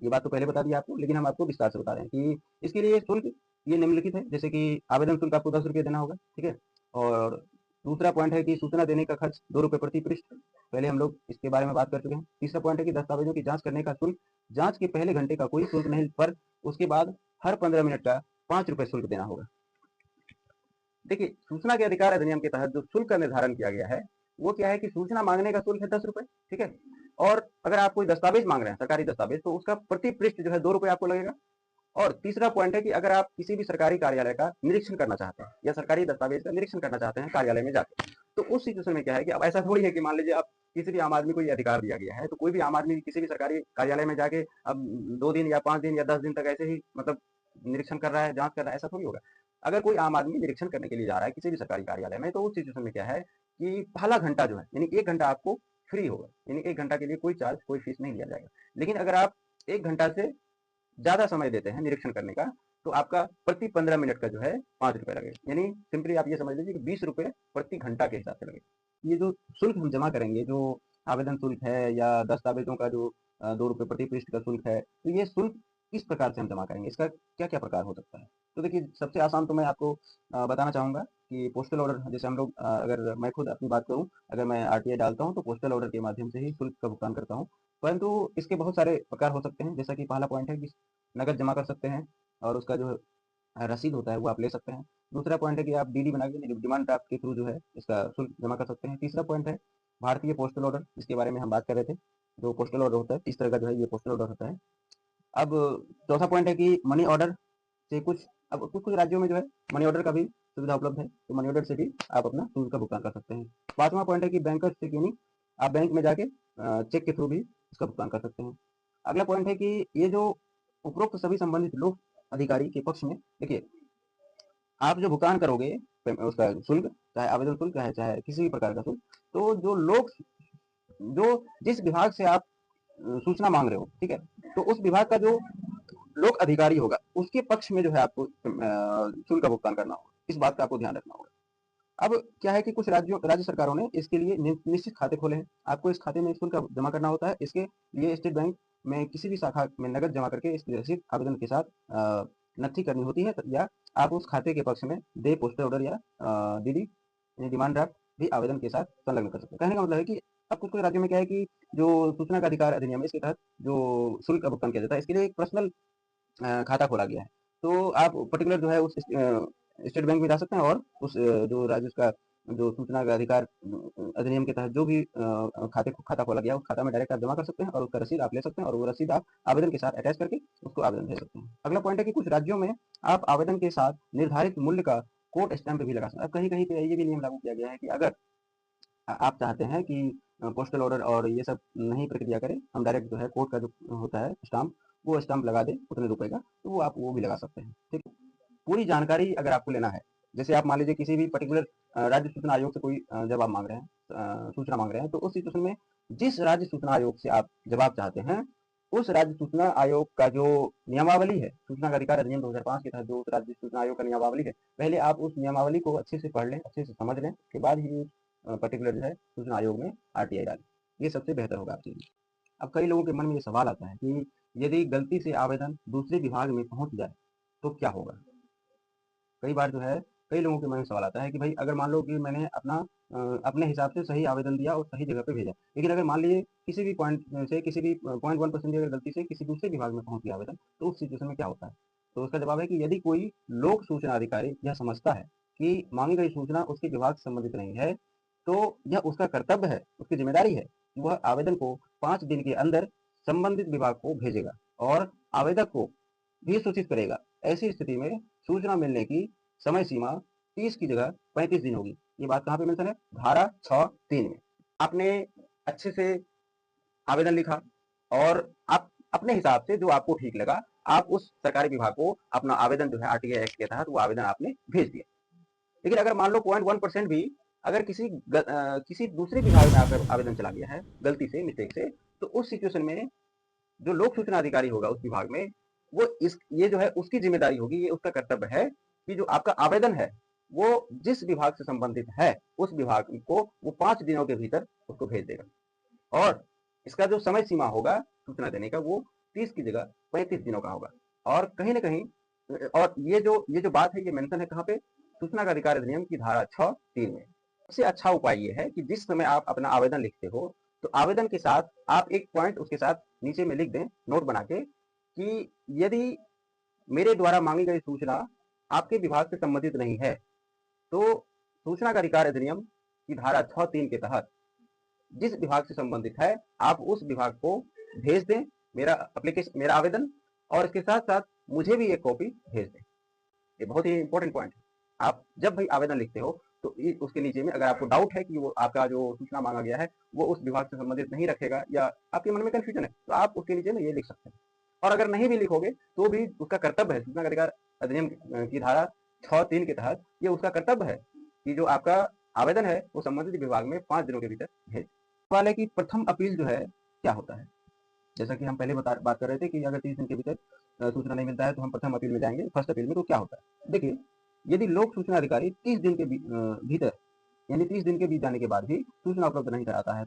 ये बात तो पहले बता दी आपको, लेकिन हम आपको विस्तार से बता रहे हैं कि इसके लिए शुल्क ये निम्नलिखित है, जैसे कि आवेदन शुल्क आपको 10 रुपये देना होगा, ठीक है। और दूसरा पॉइंट है कि सूचना देने का खर्च 2 रुपये प्रति पृष्ठ, पहले हम लोग इसके बारे में बात कर चुके हैं। तीसरा पॉइंट है कि दस्तावेजों की जांच करने का शुल्क, जांच के पहले घंटे का कोई शुल्क नहीं, पर उसके बाद हर 15 मिनट का 5 रुपये शुल्क देना होगा। देखिए, सूचना के अधिकार अधिनियम के तहत जो शुल्क का निर्धारण किया गया है वो क्या है कि सूचना मांगने का शुल्क है 10 रुपये, ठीक है। और अगर आप कोई दस्तावेज मांग रहे हैं, सरकारी दस्तावेज, तो उसका प्रति पृष्ठ जो है 2 रुपये आपको लगेगा। और तीसरा पॉइंट है कि अगर आप किसी भी सरकारी कार्यालय का निरीक्षण करना चाहते हैं या सरकारी दस्तावेज का निरीक्षण करना चाहते हैं कार्यालय में जाकर, तो उस सिचुएशन में क्या है कि अब ऐसा थोड़ी है कि मान लीजिए आप किसी भी आम आदमी को ये अधिकार दिया गया है, तो कोई भी आम आदमी किसी भी सरकारी कार्यालय में जाके अब 2 दिन या 5 दिन या 10 दिन तक ऐसे ही मतलब निरीक्षण कर रहा है, जांच कर रहा है, ऐसा थोड़ी होगा। अगर कोई आम आदमी निरीक्षण करने के लिए जा रहा है किसी भी सरकारी कार्यालय में, तो उस सिचुएशन में क्या है कि पहला घंटा जो है यानी 1 घंटा आपको फ्री होगा, यानी 1 घंटा के लिए कोई चार्ज, कोई फीस नहीं लिया जाएगा। लेकिन अगर आप 1 घंटा से ज़्यादा समय देते हैं निरीक्षण करने का, तो आपका प्रति 15 मिनट का जो है 5 रुपये लगेगा। यानी सिंपली आप ये समझ लीजिए कि 20 रुपये प्रति घंटा के हिसाब से लगेगा। ये जो शुल्क हम जमा करेंगे, जो आवेदन शुल्क है या दस्तावेजों का जो 2 रुपये प्रति पृष्ठ का शुल्क है, तो ये शुल्क किस प्रकार से हम जमा करेंगे, इसका क्या-क्या प्रकार हो सकता है? तो देखिए, सबसे आसान तो मैं आपको बताना चाहूँगा कि पोस्टल ऑर्डर, जैसे हम लोग अगर मैं खुद अपनी बात करूँ, अगर मैं आरटीआई डालता हूँ तो पोस्टल ऑर्डर के माध्यम से ही शुल्क का भुगतान करता हूँ। परंतु इसके बहुत सारे प्रकार हो सकते हैं, जैसा कि पहला पॉइंट है कि नकद जमा कर सकते हैं और उसका जो रसीद होता है वो आप ले सकते हैं। दूसरा पॉइंट है कि आप डीडी बना के डिमांड ड्राफ्ट के थ्रू जो है इसका शुल्क जमा कर सकते हैं। तीसरा पॉइंट है भारतीय पोस्टल ऑर्डर, जिसके बारे में हम बात कर रहे थे। जो पोस्टल ऑर्डर होता है, इस तरह का जो है ये पोस्टल ऑर्डर होता है। अब चौथा पॉइंट है कि मनी ऑर्डर से अब कुछ-कुछ राज्यों में जो है मनी ऑर्डर का भी सुविधा उपलब्ध है, तो मनी ऑर्डर से भी आप अपना शुल्क का भुगतान कर सकते हैं। पाँचवां पॉइंट है कि बैंकर्स चेक, यानी आप बैंक में जाके चेक के थ्रू भी इसका भुगतान कर सकते हैं। अगला पॉइंट है कि ये जो उपरोक्त सभी संबंधित लोक अधिकारी के पक्ष में, देखिए, आप जो भुगतान करोगे उसका शुल्क, चाहे आवेदन शुल्क है, चाहे किसी भी प्रकार का शुल्क, तो जो जिस विभाग से आप सूचना मांग रहे हो, ठीक है, तो उस विभाग का जो लोक अधिकारी होगा उसके पक्ष में जो है आपको शुल्क का भुगतान करना होगा। इस बात का आपको ध्यान रखना होगा। अब क्या है कि कुछ राज्य सरकारों ने इसके लिए निश्चित खाते खोले हैं। आपको इस खाते में शुल्क जमा करना होता है। इसके लिए स्टेट बैंक में किसी भी शाखा में नगद जमा करके इसकी रसीद आवेदन के साथ नत्थी करनी होती है, या आप उस खाते के पक्ष में दे पोस्टल ऑर्डर या डीडी डिमांड ड्राफ्ट भी आवेदन के साथ संलग्न कर सकते हैं। कहने का मतलब है कि अब कुछ कुछ राज्यों में क्या है कि जो सूचना का अधिकार अधिनियम है, इसके तहत जो शुल्क का भुगतान किया जाता है, इसके लिए एक पर्सनल खाता खोला गया है। तो आप पर्टिकुलर जो है उस स्टेट बैंक में जा सकते हैं और उस जो राज्य का जो सूचना का अधिकार अधिनियम के तहत जो भी खाता खोला गया, उस खाता में डायरेक्ट आप जमा कर सकते हैं और उसका रसीद आप ले सकते हैं और वो रसीद आप आवेदन के साथ अटैच करके उसको आवेदन दे सकते हैं। अगला पॉइंट है कि कुछ राज्यों में आप आवेदन के साथ निर्धारित मूल्य का कोड स्टैंप भी लगा सकते हैं। अब कहीं-कहीं पे ये भी नियम लागू किया गया है कि अगर आप चाहते हैं कि पोस्टल ऑर्डर और ये सब नहीं प्रक्रिया करें, हम डायरेक्ट जो है कोर्ट का जो होता है स्टाम्प, वो स्टाम्प लगा दें उतने रुपए का, तो वो आप वो भी लगा सकते हैं। ठीक है? पूरी जानकारी अगर आपको लेना है, जैसे आप मान लीजिए किसी भी पर्टिकुलर राज्य सूचना आयोग से कोई जवाब मांग रहे हैं, सूचना मांग रहे हैं, तो उस सिचुएशन में जिस राज्य सूचना आयोग से आप जवाब चाहते हैं, उस राज्य सूचना आयोग का जो नियमावली है, सूचना का अधिकार अधिनियम 2005 के तहत जो राज्य सूचना आयोग का नियमावली है, पहले आप उस नियमावली को अच्छे से पढ़ लें, अच्छे से समझ लें, उसके बाद ही पर्टिकुलर जो है सूचना आयोग में आरटीआई डालें। ये सबसे बेहतर होगा आपके लिए। अब कई लोगों के मन में ये सवाल आता है कि यदि गलती से आवेदन दूसरे विभाग में पहुंच जाए तो क्या होगा? कई बार जो है कई लोगों के मन में सवाल आता है कि भाई अगर मान लो कि मैंने अपने हिसाब से सही आवेदन दिया और सही जगह पे भेजा, लेकिन अगर मान लीजिए किसी भी पॉइंट से किसी भी 0.1% अगर गलती से किसी दूसरे विभाग में पहुंच गया आवेदन, तो उस सिचुएशन में क्या होता है? तो उसका जवाब है कि यदि कोई लोक सूचना अधिकारी यह समझता है कि मांगी गई सूचना उसके विभाग से संबंधित नहीं है, तो यह उसका कर्तव्य है, उसकी जिम्मेदारी है कि वह आवेदन को 5 दिन के अंदर संबंधित विभाग को भेजेगा और आवेदक को भी सूचित करेगा। ऐसी स्थिति में सूचना मिलने की समय सीमा 30 की जगह 35 दिन होगी। ये बात कहाँ पे मेंशन है? धारा 6(3) में। आपने अच्छे से आवेदन लिखा और आप अपने हिसाब से जो आपको ठीक लगा, आप उस सरकारी विभाग को अपना आवेदन जो है आरटीआई एक्ट के तहत वो आवेदन आपने भेज दिया। लेकिन अगर मान लो 0.1% भी अगर किसी दूसरे विभाग में आपका आवेदन चला गया है गलती से, मिस्टेक से, तो उस सिचुएशन में जो लोक सूचना अधिकारी होगा उस विभाग में, वो ये जो है उसकी जिम्मेदारी होगी, ये उसका कर्तव्य है कि जो आपका आवेदन है वो जिस विभाग से संबंधित है उस विभाग को वो 5 दिनों के भीतर उसको भेज देगा और इसका जो समय सीमा होगा सूचना देने का वो 30 की जगह 35 दिनों का होगा। और कहीं ना कहीं और ये जो बात है ये मेंशन है कहाँ पे? सूचना का अधिकार अधिनियम की धारा 6(3) में। सबसे अच्छा उपाय ये है कि जिस समय आप अपना आवेदन लिखते हो तो आवेदन के साथ आप एक पॉइंट उसके साथ नीचे में लिख दें, नोट बना के, कि यदि मेरे द्वारा मांगी गई सूचना आपके विभाग से संबंधित नहीं है, तो सूचना का अधिकार अधिनियम की धारा 6(3) के तहत जिस विभाग से संबंधित है आप उस विभाग को भेज दें मेरा आवेदन, और इसके साथ साथ मुझे भी एक कॉपी भेज दें। ये बहुत ही इंपॉर्टेंट पॉइंट है। आप जब भी आवेदन लिखते हो तो उसके नीचे में अगर आपको डाउट है कि वो आपका जो सूचना मांगा गया है वो उस विभाग से संबंधित नहीं रखेगा या आपके मन में कंफ्यूजन है, तो आप उसके नीचे में ये लिख सकते हैं। और अगर नहीं भी लिखोगे तो भी उसका कर्तव्य है, सूचना का अधिकार अधिनियम की धारा 6(3) के तहत ये उसका कर्तव्य है कि जो आपका आवेदन है वो संबंधित विभाग में 5 दिनों के भीतर भेज। सवाल है कि प्रथम अपील जो है क्या होता है। जैसा कि हम पहले बात कर रहे थे कि अगर 30 दिन के भीतर सूचना नहीं मिलता है तो हम प्रथम अपील में जाएंगे, फर्स्ट अपील में। तो क्या होता है, देखिए, यदि लोक सूचना अधिकारी 30 दिन के भीतर यानी 30 दिन के बीत जाने के बाद भी सूचना उपलब्ध नहीं कराता है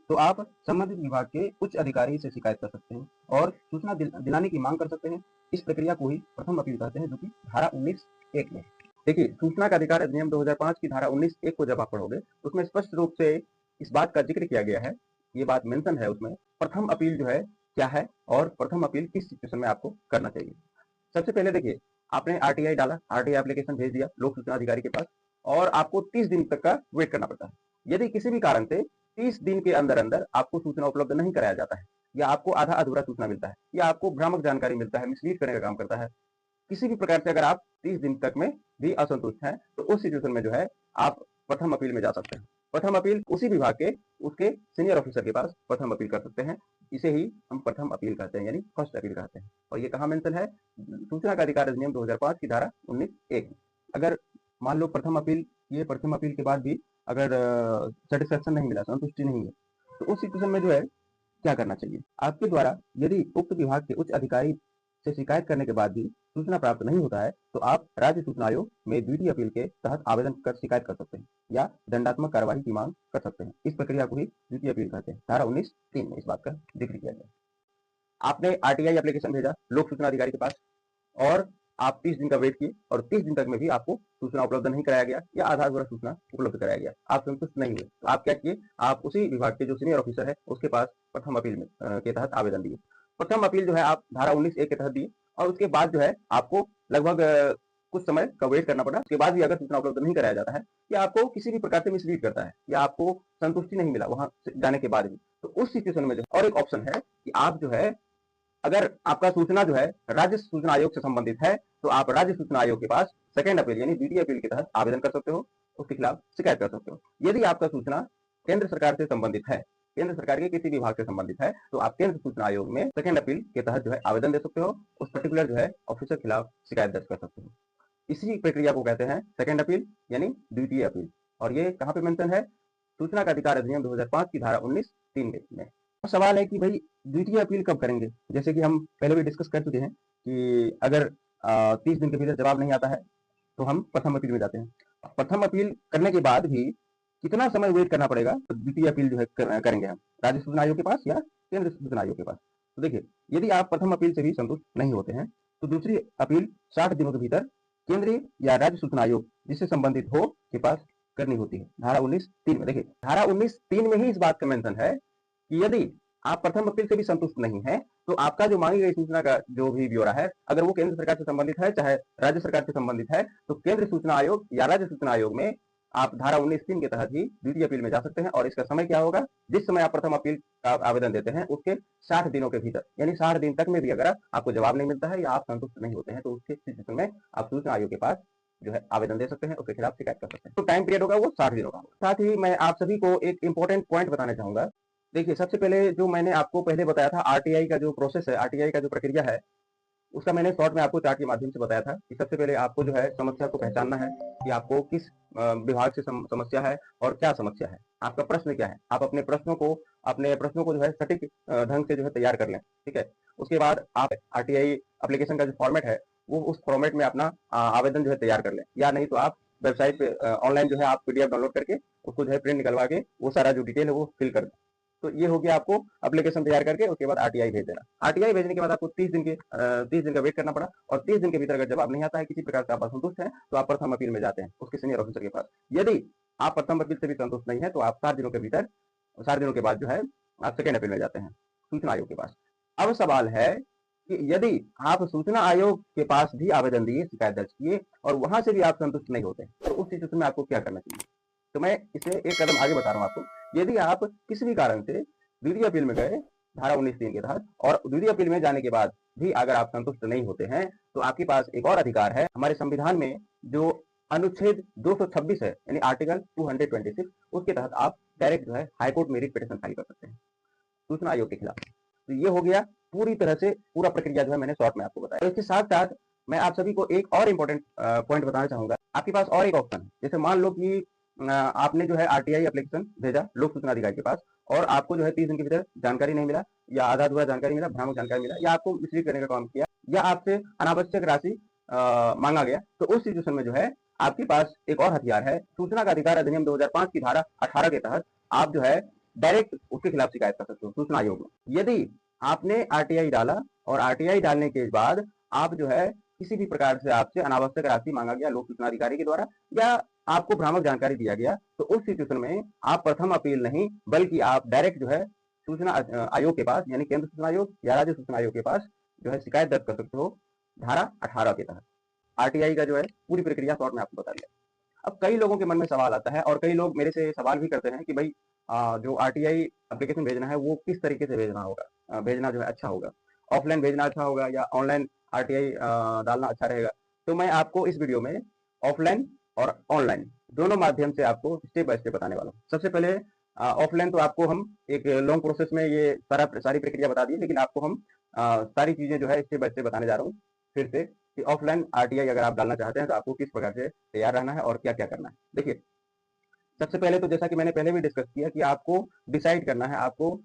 तो आप संबंधित विभाग के उच्च अधिकारी से शिकायत कर सकते हैं और सूचना दिलाने की मांग कर सकते हैं। इस प्रक्रिया को ही प्रथम अपील कहते हैं, जो कि धारा 19(1) में। देखिए, सूचना का अधिकार अधिनियम 2005 की धारा 19(1) को जब आप पढ़ोगे तो उसमें स्पष्ट रूप से इस बात का जिक्र किया गया है, ये बात मेंशन है उसमें, प्रथम अपील जो है क्या है और प्रथम अपील किस सिचुएशन में आपको करना चाहिए। सबसे पहले देखिए, आपने आरटीआई डाला, आरटीआई एप्लीकेशन भेज दिया लोक सूचना अधिकारी के पास और आपको 30 दिन तक का वेट करना पड़ता है। यदि किसी भी कारण से 30 दिन के अंदर अंदर आपको सूचना उपलब्ध नहीं कराया जाता है या आपको आधा अधूरा सूचना मिलता है या आपको भ्रामक जानकारी मिलता है, मिसलीड करने का काम करता है, किसी भी प्रकार से अगर आप 30 दिन तक में भी असंतुष्ट हैं तो उस सिचुएशन में जो है आप प्रथम अपील में जा सकते हैं। प्रथम अपील उसी विभाग के उसके सीनियर ऑफिसर के पास प्रथम अपील कर सकते हैं। इसे ही हम प्रथम अपील कहते हैं, यानी फर्स्ट अपील कहते हैं। और ये कहाँ मेंशन है, सूचना का अधिकार अधिनियम 2005 की धारा 19(1). अगर मान लो प्रथम अपील ये प्रथम अपील के बाद भी अगर सेटिस्फेक्शन नहीं मिला, संतुष्टि नहीं है, तो उस सिचुएशन में जो है क्या करना चाहिए, आपके द्वारा यदि उक्त विभाग के उच्च अधिकारी से शिकायत करने के बाद भी सूचना प्राप्त नहीं होता है तो आप राज्य सूचना आयोग में द्वितीय अपील के तहत आवेदन कर शिकायत कर सकते हैं या दंडात्मक कार्यवाही की मांग कर सकते हैं। इस प्रक्रिया को ही द्वितीय अपील कहते हैं। धारा 19(3) में इस बात का जिक्र किया गया। आपने आरटीआई एप्लीकेशन भेजा लोक सूचना अधिकारी के पास और आप 30 दिन का वेट किए और 30 दिन तक में भी आपको सूचना उपलब्ध नहीं कराया गया या आधा अधूरा सूचना उपलब्ध कराया गया, आप संतुष्ट नहीं हुए, तो आप क्या किए, आप उसी विभाग के जो सीनियर ऑफिसर है उसके पास प्रथम अपील में के तहत आवेदन दिए। प्रथम अपील जो है आप धारा 19(1) के तहत दिए और उसके बाद जो है आपको लगभग कुछ समय का वेट करना पड़ा। उसके बाद भी अगर सूचना उपलब्ध नहीं कराया जाता है या आपको किसी भी प्रकार से मिसलीड करता है या आपको संतुष्टि नहीं मिला वहां जाने के बाद भी, तो उस सिचुएशन में जो और एक ऑप्शन है कि आप जो है, अगर आपका सूचना जो है राज्य सूचना आयोग से संबंधित है तो आप राज्य सूचना आयोग के पास सेकेंड अपील यानी द्वितीय अपील के तहत आवेदन कर सकते हो, उसके खिलाफ शिकायत कर सकते हो। यदि आपका सूचना केंद्र सरकार से संबंधित है, केंद्र सरकार के किसी विभाग से संबंधित है, तो आप केंद्र सूचना आयोग में सेकेंड अपील के तहत जो है आवेदन दे सकते हो, उस पर्टिकुलर जो है ऑफिसर के खिलाफ शिकायत दर्ज कर सकते हो। इसी प्रक्रिया को कहते हैं सेकेंड अपील यानी द्वितीय अपील। और ये कहाँ पे मेंशन है, सूचना का अधिकार अधिनियम 2005 की धारा 19(3) में। सवाल है कि भाई द्वितीय अपील कब करेंगे। जैसे कि हम पहले भी डिस्कस कर चुके हैं कि अगर 30 दिन के भीतर जवाब नहीं आता है तो हम प्रथम अपील में जाते हैं। प्रथम अपील करने के बाद भी कितना समय वेट करना पड़ेगा, तो द्वितीय अपील जो है करेंगे हम राज्य सूचना आयोग के पास या केंद्र सूचना आयोग के पास। तो देखिए, यदि आप प्रथम अपील से भी संतुष्ट नहीं होते हैं तो दूसरी अपील 60 दिनों के भीतर केंद्रीय या राज्य सूचना आयोग जिससे संबंधित हो के पास करनी होती है। धारा 19(3) में देखिए, धारा 19(3) में ही इस बात का मेंशन है कि यदि आप प्रथम अपील से भी संतुष्ट नहीं है तो आपका जो मांगी गई सूचना का जो भी ब्यौरा है, अगर वो केंद्र सरकार से संबंधित है चाहे राज्य सरकार से संबंधित है, तो केंद्र सूचना आयोग या राज्य सूचना आयोग में आप धारा 19(3) के तहत ही द्वितीय अपील में जा सकते हैं। और इसका समय क्या होगा, जिस समय आप प्रथम अपील का आवेदन देते हैं उसके 60 दिनों के भीतर, यानी 60 दिन तक में भी अगर आपको जवाब नहीं मिलता है या आप संतुष्ट नहीं होते हैं तो उसके सिचुएशन में आप सूचना आयोग के पास जो है आवेदन दे सकते हैं, उसके खिलाफ शिकायत कर सकते हैं। तो टाइम पीरियड होगा वो 60 दिनों का। साथ ही मैं आप सभी को एक इंपॉर्टेंट पॉइंट बताना चाहूंगा। देखिए, सबसे पहले जो मैंने आपको पहले बताया था आरटीआई का जो प्रोसेस है, आरटीआई का जो प्रक्रिया है, उसका मैंने शॉर्ट में आपको चार्ट के माध्यम से बताया था कि सबसे पहले आपको जो है समस्या को पहचानना है कि आपको किस विभाग से समस्या है और क्या समस्या है, आपका प्रश्न क्या है। आप अपने प्रश्नों को जो है सटीक ढंग से जो है तैयार कर लें, ठीक है। उसके बाद आप आरटीआई एप्लीकेशन का जो फॉर्मेट है वो उस फॉर्मेट में अपना आवेदन जो है तैयार कर लें, या नहीं तो आप वेबसाइट पे ऑनलाइन जो है आप पीडीएफ डाउनलोड करके उसको जो है प्रिंट निकलवा के वो सारा जो डिटेल है वो फिल कर दें। तो ये हो गया आपको एप्लीकेशन तैयार करके उसके बाद आरटीआई भेज देना। आरटीआई भेजने के बाद आपको 30 दिन का वेट करना पड़ा और 30 दिन के भीतर अगर जवाब नहीं आता है, किसी प्रकार से आप असंतुष्ट हैं, तो आप प्रथम अपील में जाते हैं उसके सीनियर ऑफिसर के पास। यदि आप प्रथम अपील से भी संतुष्ट नहीं है तो आप 60 दिनों के भीतर, 60 दिनों के बाद जो है आप सेकेंड अपील में जाते हैं सूचना आयोग के पास। अब सवाल है कि यदि आप सूचना आयोग के पास भी आवेदन दिए, शिकायत दर्ज किए और वहां से भी आप संतुष्ट नहीं होते, तो उस सिचुएशन में आपको क्या करना चाहिए। तो मैं इसमें एक कदम आगे बता रहा हूँ आपको। यदि आप किसी भी कारण से द्वितीय अपील में गए धारा 19(3) के तहत और द्वितीय अपील में जाने के बाद भी अगर आप संतुष्ट नहीं होते हैं तो आपके पास एक और अधिकार है हमारे संविधान में, जो अनुच्छेद 226 है यानी आर्टिकल 226, उसके तहत आप डायरेक्ट जो है हाईकोर्ट में रिट पिटीशन फाइल कर सकते हैं सूचना आयोग के खिलाफ। तो ये हो गया पूरी तरह से पूरा प्रक्रिया जो है मैंने शॉर्ट में आपको बताया। तो इसके साथ-साथ मैं आप सभी को एक और इम्पोर्टेंट पॉइंट बताना चाहूँगा। आपके पास और एक ऑप्शन है, जैसे मान लो कि आपने जो है आरटीआई एप्लीकेशन भेजा लोक सूचना अधिकारी के पास और आपको जो है 30 दिन के भीतर जानकारी नहीं मिला या आधा-अधूरा जानकारी मिला, भ्रामक जानकारी मिला या आपको मिसलीड करने का काम किया या आपसे अनावश्यक राशि माँगा गया, तो उस सिचुएशन में जो है आपके पास एक और हथियार है। सूचना का अधिकार अधिनियम 2005 की धारा 18 के तहत आप जो है डायरेक्ट उसके खिलाफ शिकायत कर सकते हो सूचना आयोग में। यदि आपने आरटीआई डाला और आरटीआई डालने के बाद आप जो है किसी भी प्रकार से आपसे अनावश्यक राशि मांगा गया लोक सूचना अधिकारी के द्वारा या आपको भ्रामक जानकारी दिया गया, तो उस सिचुएशन में आप प्रथम अपील नहीं बल्कि आप डायरेक्ट जो है सूचना आयोग के पास यानी केंद्र सूचना आयोग या राज्य सूचना आयोग के पास जो है शिकायत दर्ज कर सकते हो धारा 18 के तहत। आरटीआई का जो है पूरी प्रक्रिया शॉर्ट में आपको बता दिया। अब कई लोगों के मन में सवाल आता है और कई लोग मेरे से सवाल भी करते हैं कि भाई जो आरटीआई एप्लीकेशन भेजना है वो किस तरीके से भेजना होगा, भेजना जो है अच्छा होगा, ऑफलाइन भेजना अच्छा होगा या ऑनलाइन आरटीआई डालना अच्छा रहेगा। तो मैं आपको इस वीडियो में ऑफलाइन और ऑनलाइन दोनों माध्यम से आपको स्टेप बाय स्टेप बताने वाला हूँ। सबसे पहले ऑफलाइन तो आपको हम एक लॉन्ग प्रोसेस में ये सारी प्रक्रिया बता दी, लेकिन आपको हम सारी चीजें जो है स्टेप बाय स्टेप बताने जा रहा हूँ फिर से कि ऑफलाइन आरटीआई अगर आप डालना चाहते हैं तो आपको किस प्रकार से तैयार रहना है और क्या क्या करना है। देखिए, सबसे पहले तो जैसा कि मैंने पहले भी डिस्कस किया कि आपको डिसाइड करना है, आपको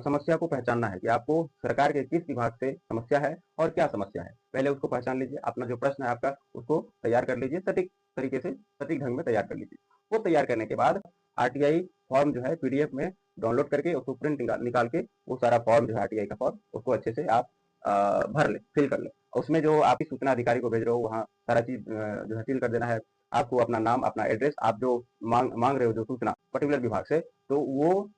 समस्या को पहचानना है कि आपको सरकार के किस विभाग से समस्या है और क्या समस्या है। पहले उसको पहचान लीजिए, अपना जो प्रश्न है आपका उसको तैयार कर लीजिए, सटीक तरीके से सटीक ढंग में तैयार कर लीजिए। वो तैयार करने के बाद आरटीआई फॉर्म जो है पीडीएफ में डाउनलोड करके उसको प्रिंट निकाल के वो सारा फॉर्म जो है आरटीआई का फॉर्म उसको अच्छे से आप भर ले, फिल कर ले। उसमें जो आप इस सूचना अधिकारी को भेज रहे हो वहाँ सारा चीज जो है फिल कर देना है। आपको अपना नाम, अपना एड्रेस, आप जो मांग रहे हो जो सूचना पर्टिकुलर विभाग से, तो वो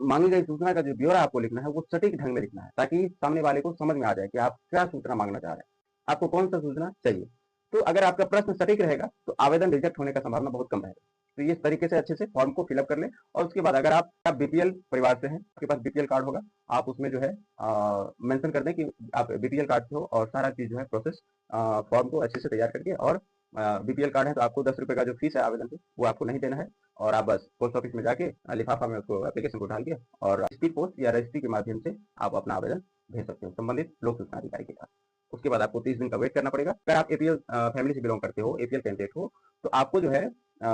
मांगी गई सूचना का जो ब्यौरा आपको लिखना है वो सटीक ढंग में लिखना है ताकि सामने वाले को समझ में आ जाए कि आप क्या सूचना मांगना चाह रहे हैं, आपको कौन सा सूचना चाहिए। तो अगर आपका प्रश्न सटीक रहेगा तो आवेदन रिजेक्ट होने का संभावना बहुत कम रहेगा। तो ये इस तरीके से अच्छे से फॉर्म को फिलअप कर लें और उसके बाद अगर आप बीपीएल परिवार से हैं, आपके पास बीपीएल कार्ड होगा, आप उसमें जो है मेंशन कर दें कि आप बीपीएल कार्ड से हो और सारा चीज जो है प्रोसेस फॉर्म को अच्छे से तैयार करके और बीपीएल कार्ड है तो आपको 10 रुपए का जो फीस है आवेदन की वो आपको नहीं देना है और आप बस पोस्ट ऑफिस में जाके लिफाफा में उसको एप्लीकेशन को डाल के और स्पीड पोस्ट या रजिस्ट्री के माध्यम से आप अपना आवेदन भेज सकते हो संबंधित लोक सूचना अधिकारी के पास। उसके बाद आपको 30 दिन का वेट करना पड़ेगा। अगर आप एपीएल फैमिली से बिलोंग करते हो, एपीएल कैंडिडेट हो, तो आपको जो है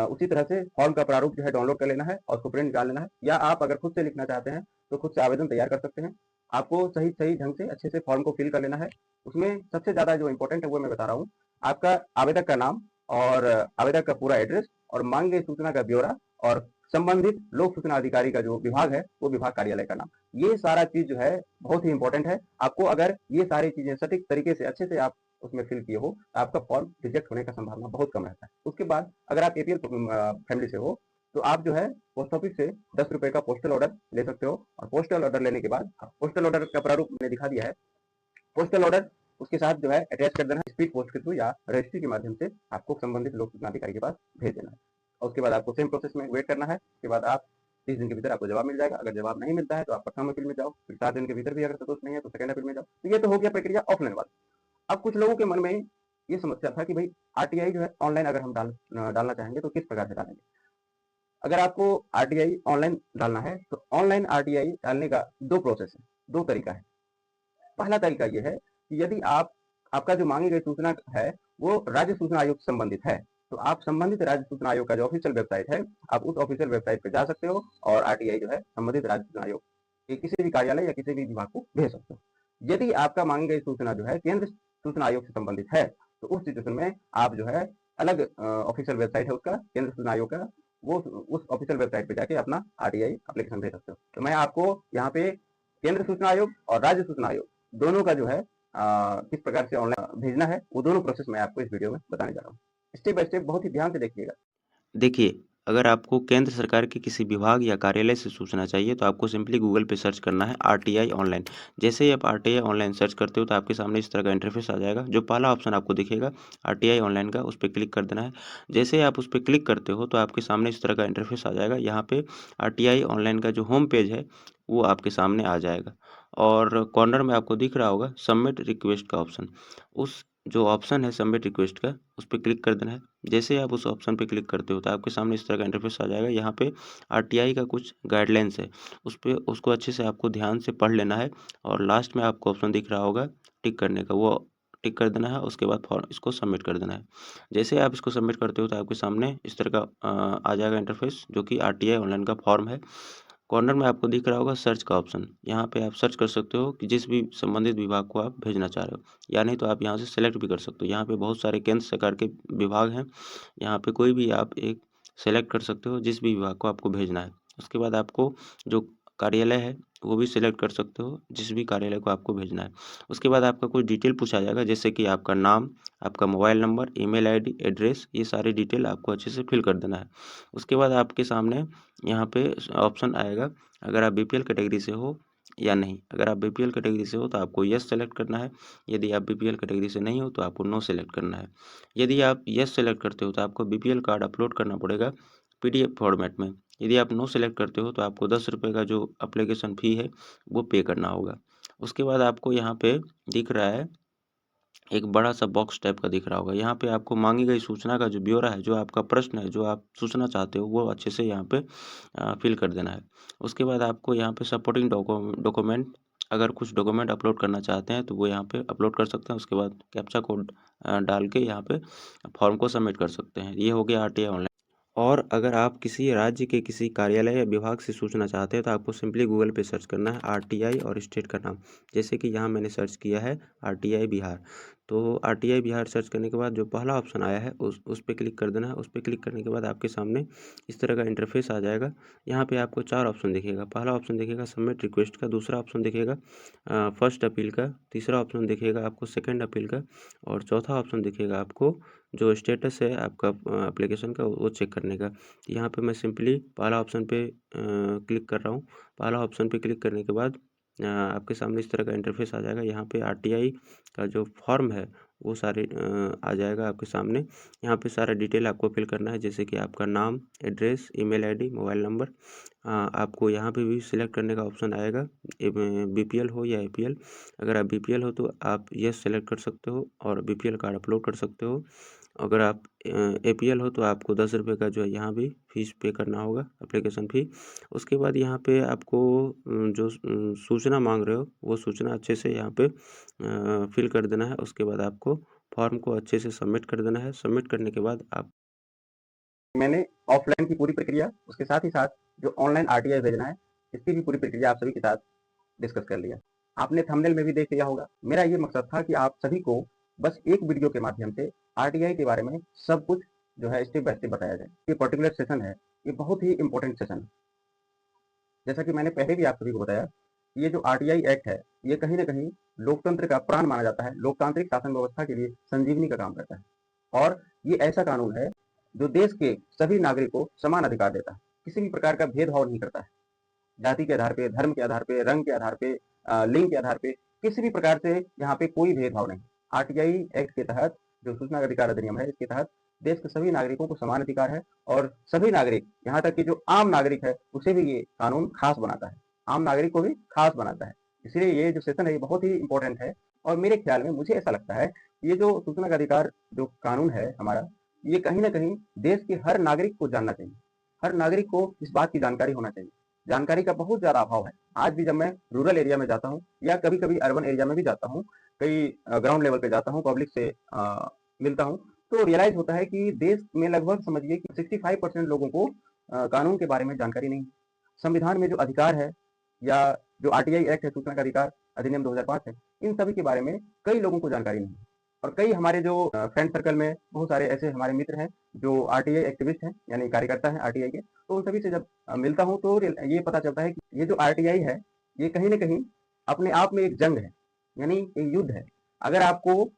उसी तरह से फॉर्म का प्रारूप जो है डाउनलोड कर लेना है और उसको प्रिंट निकाल लेना है या आप अगर खुद से लिखना चाहते हैं तो खुद से आवेदन तैयार कर सकते हैं। आपको सही सही ढंग से अच्छे से फॉर्म को फिल कर लेना है। उसमें सबसे ज्यादा जो इंपॉर्टेंट है वो मैं बता रहा हूँ, आपका आवेदक का नाम और आवेदक का पूरा एड्रेस और मांग गई सूचना का ब्यौरा और संबंधित लोक सूचना अधिकारी का जो विभाग है वो विभाग कार्यालय का नाम, ये सारा चीज जो है बहुत ही इंपॉर्टेंट है। आपको अगर ये सारी चीजें सटीक तरीके से अच्छे से आप उसमें फिल किए हो तो आपका फॉर्म रिजेक्ट होने का संभावना बहुत कम रहता है। उसके बाद अगर आप एपीएल फैमिली से हो तो आप जो है पोस्ट ऑफिस से 10 रुपए का पोस्टल ऑर्डर ले सकते हो और पोस्टल ऑर्डर लेने के बाद पोस्टल ऑर्डर का प्रारूप मैंने दिखा दिया है। पोस्टल ऑर्डर उसके साथ जो है अटैच कर देना है, स्पीड पोस्ट के थ्रू या रजिस्ट्री के माध्यम से आपको संबंधित लोक सूचना अधिकारी के पास भेज देना है और उसके बाद आपको सेम प्रोसेस में वेट करना है। उसके बाद आप 30 दिन के भीतर आपको जवाब मिल जाएगा। अगर जवाब नहीं मिलता है तो आप प्रथम अपील में जाओ, फिर 7 दिन के भीतर भी अगर संतोष नहीं है तो सेकंड अपील में जाओ। तो ये तो हो गया प्रक्रिया ऑफलाइन वाला। अब कुछ लोगों के मन में ये समस्या था कि भाई आरटीआई जो है ऑनलाइन अगर हम डालना चाहेंगे तो किस प्रकार से डालेंगे। अगर आपको आरटीआई ऑनलाइन डालना है तो ऑनलाइन आरटीआई डालने का दो प्रोसेस है, दो तरीका है। पहला तरीका ये है कि यदि आपका जो मांगी गई सूचना है वो राज्य सूचना आयोग से संबंधित है तो आप संबंधित राज्य सूचना आयोग का जो ऑफिशियल वेबसाइट है आप उस ऑफिशियल वेबसाइट पे जा सकते हो और आरटीआई जो है संबंधित राज्य सूचना आयोग के किसी भी कार्यालय या किसी भी विभाग को भेज सकते हो। यदि आपका मांगी गई सूचना जो है केंद्र सूचना आयोग से संबंधित है तो उस सिचुएशन में आप जो है अलग ऑफिशियल वेबसाइट है उसका केंद्र सूचना आयोग का, वो उस ऑफिशियल वेबसाइट पे जाके अपना आरटीआई एप्लीकेशन भेज सकते हो। तो मैं आपको यहाँ पे केंद्र सूचना आयोग और राज्य सूचना आयोग दोनों का जो है किस प्रकार से ऑनलाइन भेजना है वो दोनों प्रोसेस मैं आपको इस वीडियो में बताने जा रहा हूँ। स्टेप बाय स्टेप बहुत ही ध्यान से देखिएगा। देखिए, अगर आपको केंद्र सरकार के किसी विभाग या कार्यालय से सूचना चाहिए तो आपको सिंपली गूगल पे सर्च करना है आरटीआई ऑनलाइन। जैसे ही आप आरटीआई ऑनलाइन सर्च करते हो तो आपके सामने इस तरह का इंटरफेस आ जाएगा। जो पहला ऑप्शन आपको दिखेगा आरटीआई ऑनलाइन का, उस पे क्लिक कर देना है। जैसे ही आप उस पे क्लिक करते हो तो आपके सामने इस तरह का इंटरफेस आ जाएगा। यहाँ पे आरटीआई ऑनलाइन का जो होम पेज है वो आपके सामने आ जाएगा और कॉर्नर में आपको दिख रहा होगा सबमिट रिक्वेस्ट का ऑप्शन। उस जो ऑप्शन है सबमिट रिक्वेस्ट का, उस पे क्लिक कर देना है। जैसे ही आप उस ऑप्शन पे क्लिक करते हो तो आपके सामने इस तरह का इंटरफेस आ जाएगा। यहाँ पे आरटीआई का कुछ गाइडलाइंस है, उसको अच्छे से आपको ध्यान से पढ़ लेना है और लास्ट में आपको ऑप्शन दिख रहा होगा टिक करने का, वो टिक कर देना है। उसके बाद फॉर्म इसको सबमिट कर देना है। जैसे आप इसको सबमिट करते हो तो आपके सामने इस तरह का आ जाएगा इंटरफेस, जो कि आरटीआई ऑनलाइन का फॉर्म है। कॉर्नर में आपको दिख रहा होगा सर्च का ऑप्शन, यहाँ पे आप सर्च कर सकते हो कि जिस भी संबंधित विभाग को आप भेजना चाह रहे हो, या नहीं तो आप यहाँ से सेलेक्ट भी कर सकते हो। यहाँ पे बहुत सारे केंद्र सरकार के विभाग हैं, यहाँ पे कोई भी आप एक सेलेक्ट कर सकते हो जिस भी विभाग को आपको भेजना है। उसके बाद आपको जो कार्यालय है वो भी सिलेक्ट कर सकते हो जिस भी कार्यालय को आपको भेजना है। उसके बाद आपका कुछ डिटेल पूछा जाएगा, जैसे कि आपका नाम, आपका mobile number, email ID, address, ये सारी डिटेल आपको अच्छे से फिल कर देना है। उसके बाद आपके सामने यहाँ पे ऑप्शन आएगा, अगर आप बीपीएल कैटेगरी से हो या नहीं। अगर आप बीपीएल कैटेगरी से हो तो आपको यस सेलेक्ट करना है, यदि आप बीपीएल कैटेगरी से नहीं हो तो आपको नो सेलेक्ट करना है। यदि आप यस सेलेक्ट करते हो तो आपको बीपीएल कार्ड अपलोड करना पड़ेगा पीडीएफ फॉर्मेट में। यदि आप नो सेलेक्ट करते हो तो आपको 10 रुपये का जो एप्लीकेशन फ़ी है वो पे करना होगा। उसके बाद आपको यहाँ पे दिख रहा है एक बड़ा सा बॉक्स टाइप का दिख रहा होगा, यहाँ पे आपको मांगी गई सूचना का जो ब्यौरा है, जो आपका प्रश्न है, जो आप सूचना चाहते हो, वो अच्छे से यहाँ पे फिल कर देना है। उसके बाद आपको यहाँ पे सपोर्टिंग डॉक्यूमेंट, अगर कुछ डॉक्यूमेंट अपलोड करना चाहते हैं तो वो यहाँ पे अपलोड कर सकते हैं। उसके बाद कैप्चा कोड डाल के यहाँ पे फॉर्म को सबमिट कर सकते हैं। ये हो गया आरटीआई ऑनलाइन। और अगर आप किसी राज्य के किसी कार्यालय या विभाग से सूचना चाहते हैं तो आपको सिंपली गूगल पे सर्च करना है आरटीआई और स्टेट का नाम। जैसे कि यहाँ मैंने सर्च किया है आरटीआई बिहार, तो आरटीआई बिहार सर्च करने के बाद जो पहला ऑप्शन आया है उस पे क्लिक कर देना है। उस पे क्लिक करने के बाद आपके सामने इस तरह का इंटरफेस आ जाएगा। यहाँ पे आपको 4 ऑप्शन दिखेगा। पहला ऑप्शन दिखेगा सबमिट रिक्वेस्ट का, दूसरा ऑप्शन दिखेगा फर्स्ट अपील का, तीसरा ऑप्शन दिखेगा आपको सेकंड अपील का, और चौथा ऑप्शन दिखेगा आपको जो स्टेटस है आपका एप्लीकेशन का वो चेक करने का। यहाँ पे मैं सिंपली पहला ऑप्शन पे क्लिक कर रहा हूँ। पहला ऑप्शन पे क्लिक करने के बाद आपके सामने इस तरह का इंटरफेस आ जाएगा। यहाँ पे आरटीआई का जो फॉर्म है वो सारे आ जाएगा आपके सामने। यहाँ पे सारा डिटेल आपको फिल करना है, जैसे कि आपका नाम, address, email ID, mobile number. आपको यहाँ पे भी सिलेक्ट करने का ऑप्शन आएगा, बीपीएल हो या एपीएल। अगर आप बीपीएल हो तो आप यस सेलेक्ट कर सकते हो और बीपीएल कार्ड अपलोड कर सकते हो। अगर आप एपीएल हो तो आपको 10 रुपये का जो है यहाँ भी फीस पे करना होगा, एप्लीकेशन फ़ी। उसके बाद यहाँ पे आपको जो सूचना मांग रहे हो वो सूचना अच्छे से यहाँ पे फिल कर देना है। उसके बाद आपको फॉर्म को अच्छे से सबमिट कर देना है। सबमिट करने के बाद आप मैंने ऑफलाइन की पूरी प्रक्रिया, उसके साथ ही साथ जो ऑनलाइन आरटीआई भेजना है, इसकी भी पूरी प्रक्रिया आप सभी के साथ डिस्कस कर लिया। आपने थंबनेल में भी देख लिया होगा। मेरा ये मकसद था कि आप सभी को बस एक वीडियो के माध्यम से आरटीआई के बारे में सब कुछ जो है स्टेप बाय स्टेप बताया जाए। ये पर्टिकुलर सेशन है, ये बहुत ही इंपॉर्टेंट सेशन है। जैसा कि मैंने पहले भी आप सभी को बताया, ये जो आरटीआई एक्ट है, ये कहीं ना कहीं लोकतंत्र का प्राण माना जाता है, लोकतांत्रिक शासन व्यवस्था के लिए संजीवनी का काम करता है। और ये ऐसा कानून है जो देश के सभी नागरिकों को समान अधिकार देता है, किसी भी प्रकार का भेदभाव नहीं करता है। जाति के आधार पे, धर्म के आधार पे, रंग के आधार पे, लिंग के आधार पे, किसी भी प्रकार से यहाँ पे कोई भेदभाव नहीं। आरटीआई एक्ट के तहत, जो सूचना का अधिकार अधिनियम है, इसके तहत देश के सभी नागरिकों को समान अधिकार है। और सभी नागरिक, यहाँ तक कि जो आम नागरिक है, उसे भी ये कानून खास बनाता है, आम नागरिक को भी खास बनाता है। इसलिए ये जो सेशन है ये बहुत ही इंपॉर्टेंट है। और मेरे ख्याल में, मुझे ऐसा लगता है, ये जो सूचना का अधिकार जो कानून है हमारा, ये कहीं ना कहीं देश के हर नागरिक को जानना चाहिए। हर नागरिक को इस बात की जानकारी होना चाहिए। जानकारी का बहुत ज़्यादा अभाव है। आज भी जब मैं रूरल एरिया में जाता हूँ या कभी-कभी अर्बन एरिया में भी जाता हूँ, कई ग्राउंड लेवल पे जाता हूँ, पब्लिक से मिलता हूँ, तो रियलाइज़ होता है कि देश में लगभग समझिए कि 65% लोगों को कानून के बारे में जानकारी नहीं है। संविधान में जो अधिकार है, या जो आरटीआई एक्ट है, सूचना का अधिकार अधिनियम 2005 है, इन सभी के बारे में कई लोगों को जानकारी नहीं है। और कई हमारे जो फ्रेंड सर्कल में बहुत सारे ऐसे हमारे मित्र हैं जो आरटीआई एक्टिविस्ट हैं, यानी कार्यकर्ता हैं आरटीआई के, तो उन सभी से जब मिलता हूँ तो ये पता चलता है कि ये जो आरटीआई है, ये कहीं ना कहीं अपने आप में एक जंग है, यानी एक युद्ध है। अगर आपको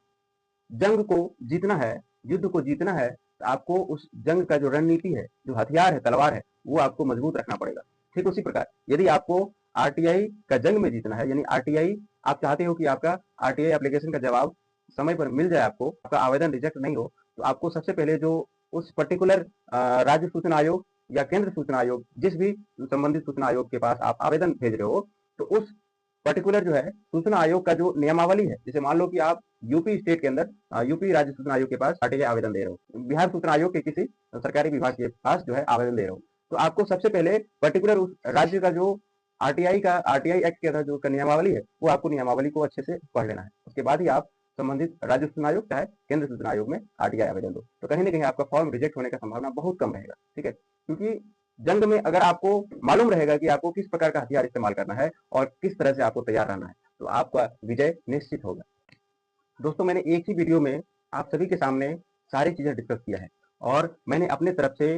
जंग को जीतना है, युद्ध को जीतना है, तो आपको उस जंग का जो रणनीति है, जो हथियार है, तलवार है, वो आपको मजबूत रखना पड़ेगा। ठीक उसी प्रकार यदि आपको आरटीआई का जंग में जीतना है, यानी आरटीआई, आप चाहते हो कि आपका आरटीआई एप्लीकेशन का जवाब समय पर मिल जाए, आपका आवेदन रिजेक्ट नहीं हो, तो आपको सबसे पहले जो उस पर्टिकुलर राज्य सूचना आयोग या केंद्र सूचना आयोग, जिस भी संबंधित सूचना आयोग के पास आप आवेदन भेज रहे हो, तो उस पर्टिकुलर जो है सूचना आयोग का जो नियमावली है, जैसे मान लो कि आप यूपी स्टेट के अंदर यूपी राज्य सूचना आयोग के पास आरटीआई आवेदन दे रहे हो, बिहार सूचना आयोग के किसी सरकारी विभाग के पास जो है आवेदन दे रहे हो, तो आपको सबसे पहले पर्टिकुलर उस राज्य का जो आरटीआई एक्ट के जो नियमावली है, वो आपको नियमावली को अच्छे से पढ़ लेना है। उसके बाद ही आप संबंधित राज्य सूचना आयोग चाहे केंद्र सूचना आयोग में आरटीआई आवेदन दो, तो कहीं ना कहीं आपका फॉर्म रिजेक्ट होने का संभावना बहुत कम रहेगा। ठीक है, क्योंकि जंग में अगर आपको मालूम रहेगा कि आपको किस प्रकार का हथियार इस्तेमाल करना है और किस तरह से आपको तैयार रहना है, तो आपका विजय निश्चित होगा। दोस्तों, मैंने एक ही वीडियो में आप सभी के सामने सारी चीजें डिस्कस किया है और मैंने अपने तरफ से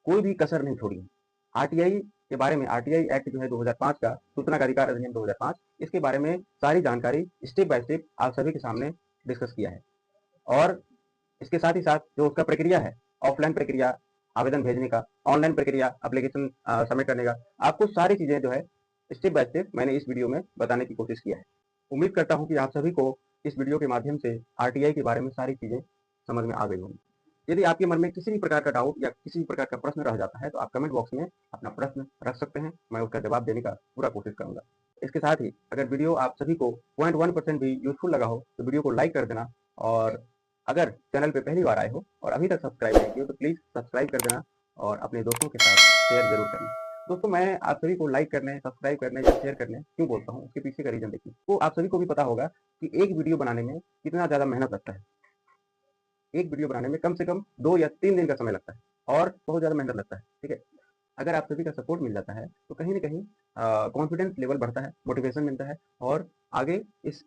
कोई भी कसर नहीं छोड़ी है। आरटीआई के बारे में, आरटीआई एक्ट जो है 2005 का, सूचना का अधिकार अधिनियम 2005, इसके बारे में सारी जानकारी स्टेप बाय स्टेप आप सभी के सामने डिस्कस किया है। और इसके साथ ही साथ जो उसका प्रक्रिया है, ऑफलाइन प्रक्रिया आवेदन भेजने का, ऑनलाइन प्रक्रिया एप्लीकेशन सबमिट करने का, आपको सारी चीजें जो है स्टेप बाय स्टेप मैंने इस वीडियो में बताने की कोशिश किया है। उम्मीद करता हूं कि आप सभी को इस वीडियो के माध्यम से आरटीआई के बारे में सारी चीजें समझ में आ गई होंगी। यदि आपके मन में किसी भी प्रकार का डाउट या किसी भी प्रकार का प्रश्न रह जाता है, तो आप कमेंट बॉक्स में अपना प्रश्न रख सकते हैं, मैं उसका जवाब देने का पूरा कोशिश करूंगा। इसके साथ ही अगर वीडियो आप सभी को 0.1% भी यूजफुल लगा हो, तो वीडियो को लाइक कर देना, और अगर चैनल पे पहली बार आए हो और अभी तक सब्सक्राइब नहीं किया हो, तो प्लीज सब्सक्राइब कर देना और अपने दोस्तों के साथ शेयर जरूर करना। दोस्तों, मैं आप सभी को लाइक करने, सब्सक्राइब करने या शेयर करने क्यों बोलता हूँ, उसके पीछे का रीजन देखिए। तो आप सभी को भी पता होगा कि एक वीडियो बनाने में कितना ज्यादा मेहनत लगता है। एक वीडियो बनाने में कम से कम 2 या 3 दिन का समय लगता है और बहुत ज़्यादा मेहनत लगता है। ठीक है, अगर आप सभी का सपोर्ट मिल जाता है, तो कहीं ना कहीं कॉन्फिडेंस लेवल बढ़ता है, मोटिवेशन मिलता है और आगे इस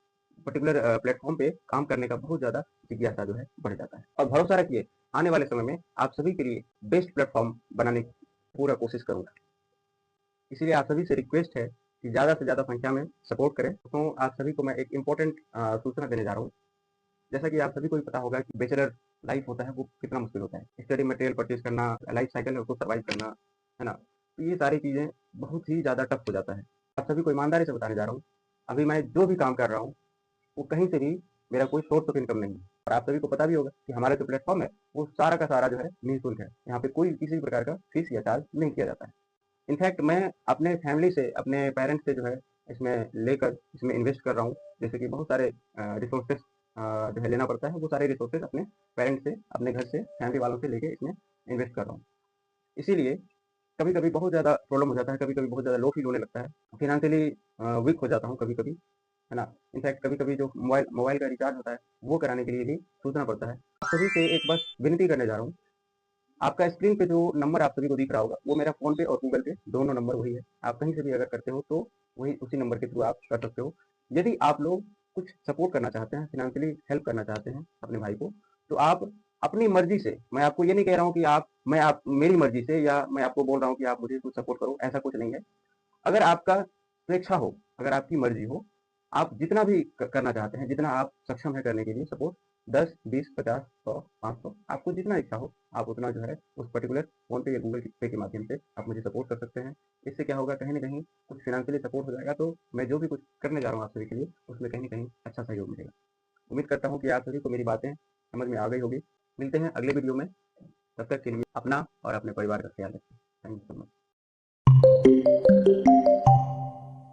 पर्टिकुलर प्लेटफॉर्म पे काम करने का बहुत ज़्यादा जिज्ञासा जो है बढ़ जाता है। और भरोसा रखिए, आने वाले समय में आप सभी के लिए बेस्ट प्लेटफॉर्म बनाने की पूरा कोशिश करूंगा। इसीलिए आप सभी से रिक्वेस्ट है कि ज़्यादा से ज़्यादा संख्या में सपोर्ट करें। तो आप सभी को मैं एक इम्पोर्टेंट सूचना देने जा रहा हूँ। जैसा कि आप सभी को भी पता होगा कि बैचलर लाइफ होता है वो कितना मुश्किल होता है। स्टडी मटेरियल परचेज करना, लाइफ साइकिल है उसको सर्वाइव करना, है ना? तो ये सारी चीज़ें बहुत ही ज़्यादा टफ हो जाता है। आप सभी को ईमानदारी से बताने जा रहा हूँ, अभी मैं जो भी काम कर रहा हूँ, वो कहीं से भी मेरा कोई सोर्स ऑफ इनकम नहीं है। और आप सभी को पता भी होगा कि हमारा जो प्लेटफॉर्म है, वो सारा का सारा जो है निःशुल्क है। यहाँ पे कोई किसी भी प्रकार का फीस या चार्ज नहीं किया जाता है। इनफैक्ट मैं अपने फैमिली से, अपने पेरेंट्स से जो है इसमें लेकर इसमें इन्वेस्ट कर रहा हूँ। जैसे कि बहुत सारे रिसोर्सेस जो है लेना पड़ता है, वो सारे रिसोर्सेस अपने पेरेंट्स से, अपने घर से, फैमिली वालों से लेके इसमें इन्वेस्ट कर रहा हूँ। इसीलिए कभी-कभी बहुत ज़्यादा प्रॉब्लम हो जाता है, कभी-कभी बहुत ज़्यादा लो फील होने लगता है, फाइनेंशियली वीक हो जाता हूँ कभी-कभी, है ना? इनफैक्ट कभी-कभी जो मोबाइल मोबाइल का रिचार्ज होता है, वो कराने के लिए भी सोचना पड़ता है। आप सभी से एक बस विनती करने जा रहा हूँ, आपका स्क्रीन पे जो नंबर आप सभी को दिख रहा होगा, वो मेरा फ़ोन पे और गूगल पे दोनों नंबर वही है। आप कहीं से भी अगर करते हो, तो वही उसी नंबर के थ्रू आप कर सकते हो। यदि आप लोग कुछ सपोर्ट करना चाहते हैं, फाइनेंशियली हेल्प करना चाहते हैं अपने भाई को, तो आप अपनी मर्ज़ी से, मैं आपको ये नहीं कह रहा हूँ कि आप मेरी मर्ज़ी से, या मैं आपको बोल रहा हूँ कि आप मुझे कुछ सपोर्ट करो, ऐसा कुछ नहीं है। अगर आपका स्वेच्छा हो, अगर आपकी मर्ज़ी हो, आप जितना भी करना चाहते हैं, जितना आप सक्षम है करने के लिए सपोर्ट, 10, 20, 50, 100, 500, आपको जितना इच्छा हो, आप उतना जो है उस पर्टिकुलर फ़ोन पे या गूगल पे के माध्यम से आप मुझे सपोर्ट कर सकते हैं। इससे क्या होगा, कहीं न कहीं कुछ फ़ाइनेंशियली सपोर्ट हो जाएगा, तो मैं जो भी कुछ करने जा रहा हूँ आप सभी के लिए, उसमें कहीं न कहीं अच्छा सहयोग मिलेगा। उम्मीद करता हूँ कि आप सभी को मेरी बातें समझ में आ गई होगी। मिलते हैं अगले वीडियो में, तब तक के लिए अपना और अपने परिवार का ख्याल रखें। Thank you so much.